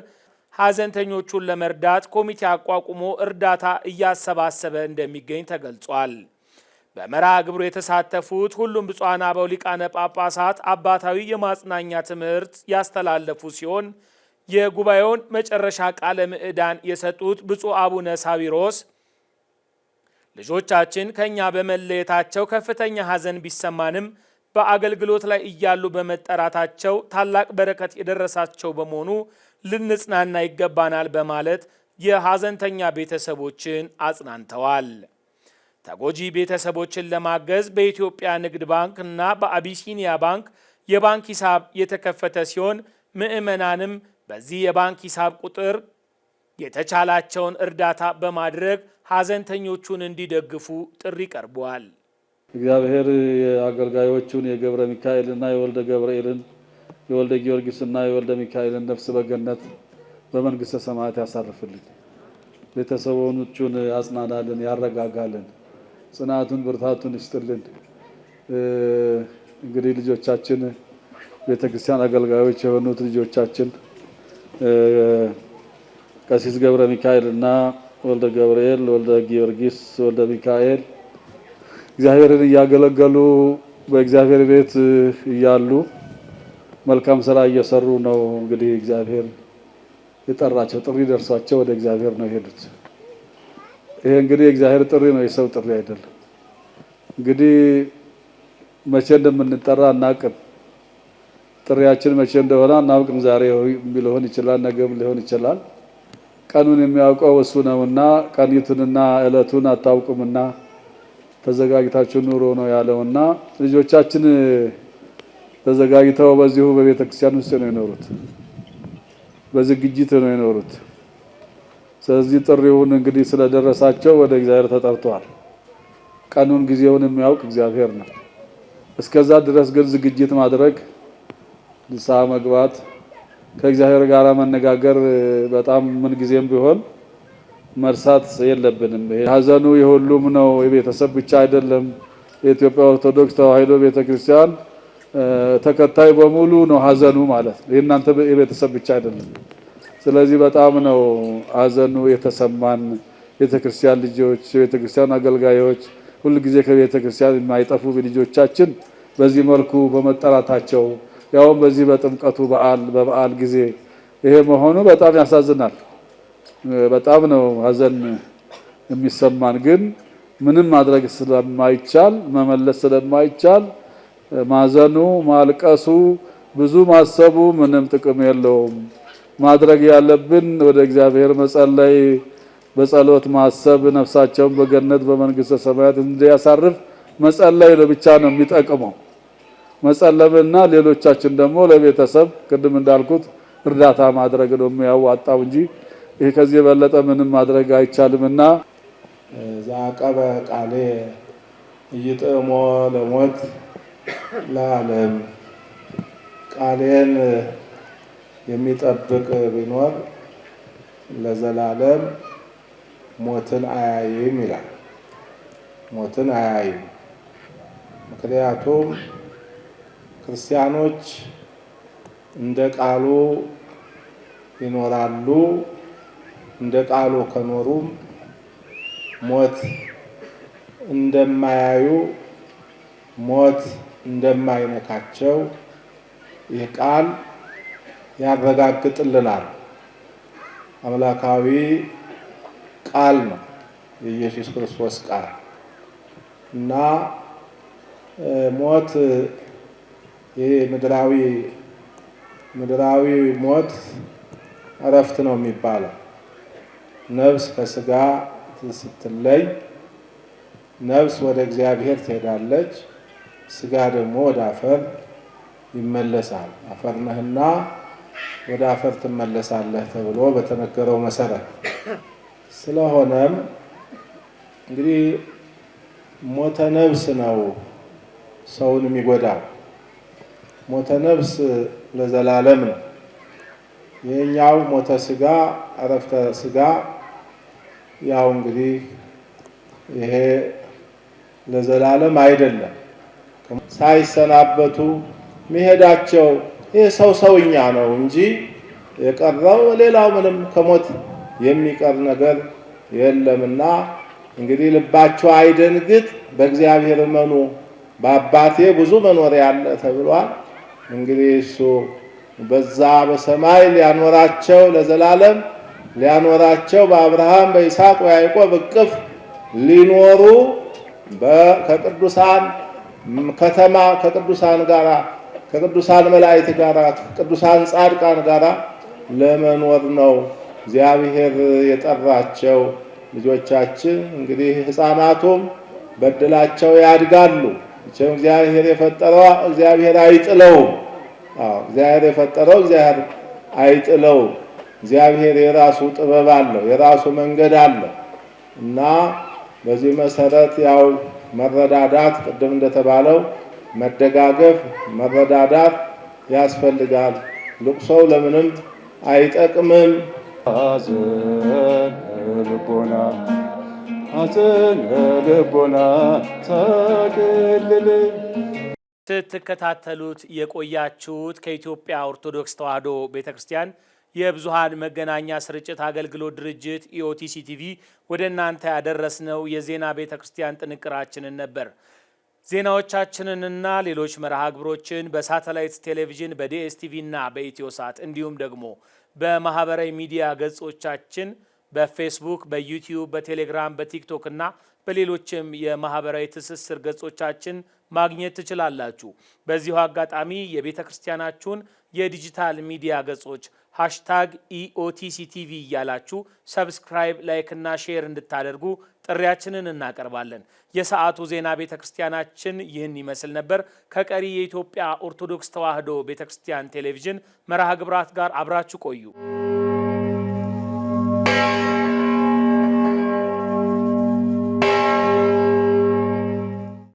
ሐዘንተኞቹን ለመርዳት ኮሚቴ አቋቁሞ እርዳታ እያሰባሰበ እንደሚገኝ ተገልጿል። በመርሃ ግብሩ የተሳተፉት ሁሉም ብፁዓን አበው ሊቃነ ጳጳሳት አባታዊ የማጽናኛ ትምህርት ያስተላለፉ ሲሆን የጉባኤውን መጨረሻ ቃለ ምዕዳን የሰጡት ብፁዕ አቡነ ሳዊሮስ ልጆቻችን ከኛ በመለየታቸው ከፍተኛ ሐዘን ቢሰማንም በአገልግሎት ላይ እያሉ በመጠራታቸው ታላቅ በረከት የደረሳቸው በመሆኑ ልንጽናና ይገባናል በማለት የሐዘንተኛ ቤተሰቦችን አጽናንተዋል። ተጎጂ ቤተሰቦችን ለማገዝ በኢትዮጵያ ንግድ ባንክ እና በአቢሲኒያ ባንክ የባንክ ሂሳብ የተከፈተ ሲሆን ምዕመናንም በዚህ የባንክ ሂሳብ ቁጥር የተቻላቸውን እርዳታ በማድረግ ሐዘንተኞቹን እንዲደግፉ ጥሪ ቀርቧል። እግዚአብሔር የአገልጋዮቹን የገብረ ሚካኤልና የወልደ ገብርኤልን የወልደ ጊዮርጊስና የወልደ ሚካኤልን ነፍስ በገነት በመንግስተ ሰማያት ያሳርፍልን። ቤተሰቦቹን ያጽናናልን፣ ያረጋጋልን፣ ጽናቱን ብርታቱን ይስጥልን። እንግዲህ ልጆቻችን ቤተክርስቲያን አገልጋዮች የሆኑት ልጆቻችን ቀሲስ ገብረ ሚካኤልና ወልደ ገብርኤል፣ ወልደ ጊዮርጊስ፣ ወልደ ሚካኤል እግዚአብሔርን እያገለገሉ በእግዚአብሔር ቤት እያሉ መልካም ስራ እየሰሩ ነው። እንግዲህ እግዚአብሔር የጠራቸው ጥሪ ደርሷቸው ወደ እግዚአብሔር ነው የሄዱት። ይሄ እንግዲህ የእግዚአብሔር ጥሪ ነው፣ የሰው ጥሪ አይደለም። እንግዲህ መቼ እንደምንጠራ አናውቅም። ጥሪያችን መቼ እንደሆነ አናውቅም። ዛሬ ሊሆን ይችላል፣ ነገም ሊሆን ይችላል። ቀኑን የሚያውቀው እሱ ነውና ቀኒቱንና ዕለቱን አታውቁምና ተዘጋጅታችሁ ኑሮ ነው ያለውና ልጆቻችን ተዘጋጅተው በዚሁ በቤተ ክርስቲያን ውስጥ ነው የኖሩት። በዝግጅት ነው የኖሩት። ስለዚህ ጥሪውን እንግዲህ ስለደረሳቸው ወደ እግዚአብሔር ተጠርተዋል። ቀኑን ጊዜውን የሚያውቅ እግዚአብሔር ነው። እስከዛ ድረስ ግን ዝግጅት ማድረግ፣ ንስሐ መግባት፣ ከእግዚአብሔር ጋር መነጋገር በጣም ምን ጊዜም ቢሆን መርሳት የለብንም። ሀዘኑ የሁሉም ነው፣ የቤተሰብ ብቻ አይደለም። የኢትዮጵያ ኦርቶዶክስ ተዋሕዶ ቤተክርስቲያን ተከታይ በሙሉ ነው ሀዘኑ ማለት ነው። የእናንተ የቤተሰብ ብቻ አይደለም። ስለዚህ በጣም ነው ሀዘኑ የተሰማን። ቤተክርስቲያን ልጆች፣ ቤተክርስቲያን አገልጋዮች፣ ሁሉ ጊዜ ከቤተክርስቲያን የማይጠፉ ልጆቻችን በዚህ መልኩ በመጠራታቸው ያውም በዚህ በጥምቀቱ በበዓል ጊዜ ይሄ መሆኑ በጣም ያሳዝናል። በጣም ነው ሀዘን የሚሰማን። ግን ምንም ማድረግ ስለማይቻል መመለስ ስለማይቻል ማዘኑ፣ ማልቀሱ፣ ብዙ ማሰቡ ምንም ጥቅም የለውም። ማድረግ ያለብን ወደ እግዚአብሔር መጸለይ፣ በጸሎት ማሰብ፣ ነፍሳቸውን በገነት በመንግስተ ሰማያት እንዲያሳርፍ መጸለይ ብቻ ነው የሚጠቅመው። መጸለምና ሌሎቻችን ደግሞ ለቤተሰብ ቅድም እንዳልኩት እርዳታ ማድረግ ነው የሚያዋጣው እንጂ ይሄ ከዚህ የበለጠ ምንም ማድረግ አይቻልምና ዘአቀበ ቃሌ ኢይጥዕሞ ለሞት ለዓለም ቃሌን የሚጠብቅ ቢኖር ለዘላለም ሞትን አያይም ይላል። ሞትን አያይም። ምክንያቱም ክርስቲያኖች እንደ ቃሉ ይኖራሉ። እንደ ቃሉ ከኖሩም ሞት እንደማያዩ፣ ሞት እንደማይነካቸው ይህ ቃል ያረጋግጥልናል። አምላካዊ ቃል ነው የኢየሱስ ክርስቶስ ቃል እና ሞት ይህ ምድራዊ ሞት እረፍት ነው የሚባለው። ነፍስ ከስጋ ስትለይ ነፍስ ወደ እግዚአብሔር ትሄዳለች፣ ስጋ ደግሞ ወደ አፈር ይመለሳል። አፈር ነህና ወደ አፈር ትመለሳለህ ተብሎ በተነገረው መሰረት ስለሆነም እንግዲህ ሞተ ነፍስ ነው ሰውን የሚጎዳው። ሞተ ነፍስ ለዘላለም ነው። የኛው ሞተ ስጋ እረፍተ ስጋ ያው እንግዲህ ይሄ ለዘላለም አይደለም። ሳይሰናበቱ መሄዳቸው ይሄ ሰውኛ ነው እንጂ የቀረው ሌላው ምንም ከሞት የሚቀር ነገር የለምና እንግዲህ ልባቸው አይደንግጥ፣ በእግዚአብሔር እመኑ፣ በአባቴ ብዙ መኖሪያ አለ ተብሏል። እንግዲህ እሱ በዛ በሰማይ ሊያኖራቸው ለዘላለም ሊያኖራቸው በአብርሃም በይስሐቅ በያዕቆብ እቅፍ ሊኖሩ ከቅዱሳን ከተማ ከቅዱሳን ጋራ ከቅዱሳን መላእክት ጋራ ከቅዱሳን ጻድቃን ጋራ ለመኖር ነው እግዚአብሔር የጠራቸው። ልጆቻችን እንግዲህ ሕፃናቱም በድላቸው ያድጋሉ። እግዚአብሔር የፈጠረው እግዚአብሔር አይጥለውም። እግዚአብሔር የፈጠረው እግዚአብሔር አይጥለውም። እግዚአብሔር የራሱ ጥበብ አለው፣ የራሱ መንገድ አለው እና በዚህ መሰረት ያው መረዳዳት ቅድም እንደተባለው መደጋገፍ፣ መረዳዳት ያስፈልጋል። ልቅሶው ለምንም አይጠቅምም። ልቦና ተቅልል ስትከታተሉት የቆያችሁት ከኢትዮጵያ ኦርቶዶክስ ተዋሕዶ ቤተክርስቲያን የብዙሃን መገናኛ ስርጭት አገልግሎት ድርጅት ኢኦቲሲ ቲቪ ወደ እናንተ ያደረስነው የዜና ቤተክርስቲያን ጥንቅራችንን ነበር። ዜናዎቻችንንና ሌሎች መርሃ ግብሮችን በሳተላይት ቴሌቪዥን በዲኤስቲቪ እና በኢትዮሳት እንዲሁም ደግሞ በማህበራዊ ሚዲያ ገጾቻችን በፌስቡክ፣ በዩቲዩብ፣ በቴሌግራም፣ በቲክቶክ እና በሌሎችም የማህበራዊ ትስስር ገጾቻችን ማግኘት ትችላላችሁ። በዚሁ አጋጣሚ የቤተ ክርስቲያናችሁን የዲጂታል ሚዲያ ገጾች #EOTCTV እያላችሁ ሰብስክራይብ፣ ላይክ እና ሼር እንድታደርጉ ጥሪያችንን እናቀርባለን። የሰዓቱ ዜና ቤተክርስቲያናችን ይህን ይመስል ነበር። ከቀሪ የኢትዮጵያ ኦርቶዶክስ ተዋሕዶ ቤተክርስቲያን ቴሌቪዥን መርሃ ግብራት ጋር አብራችሁ ቆዩ።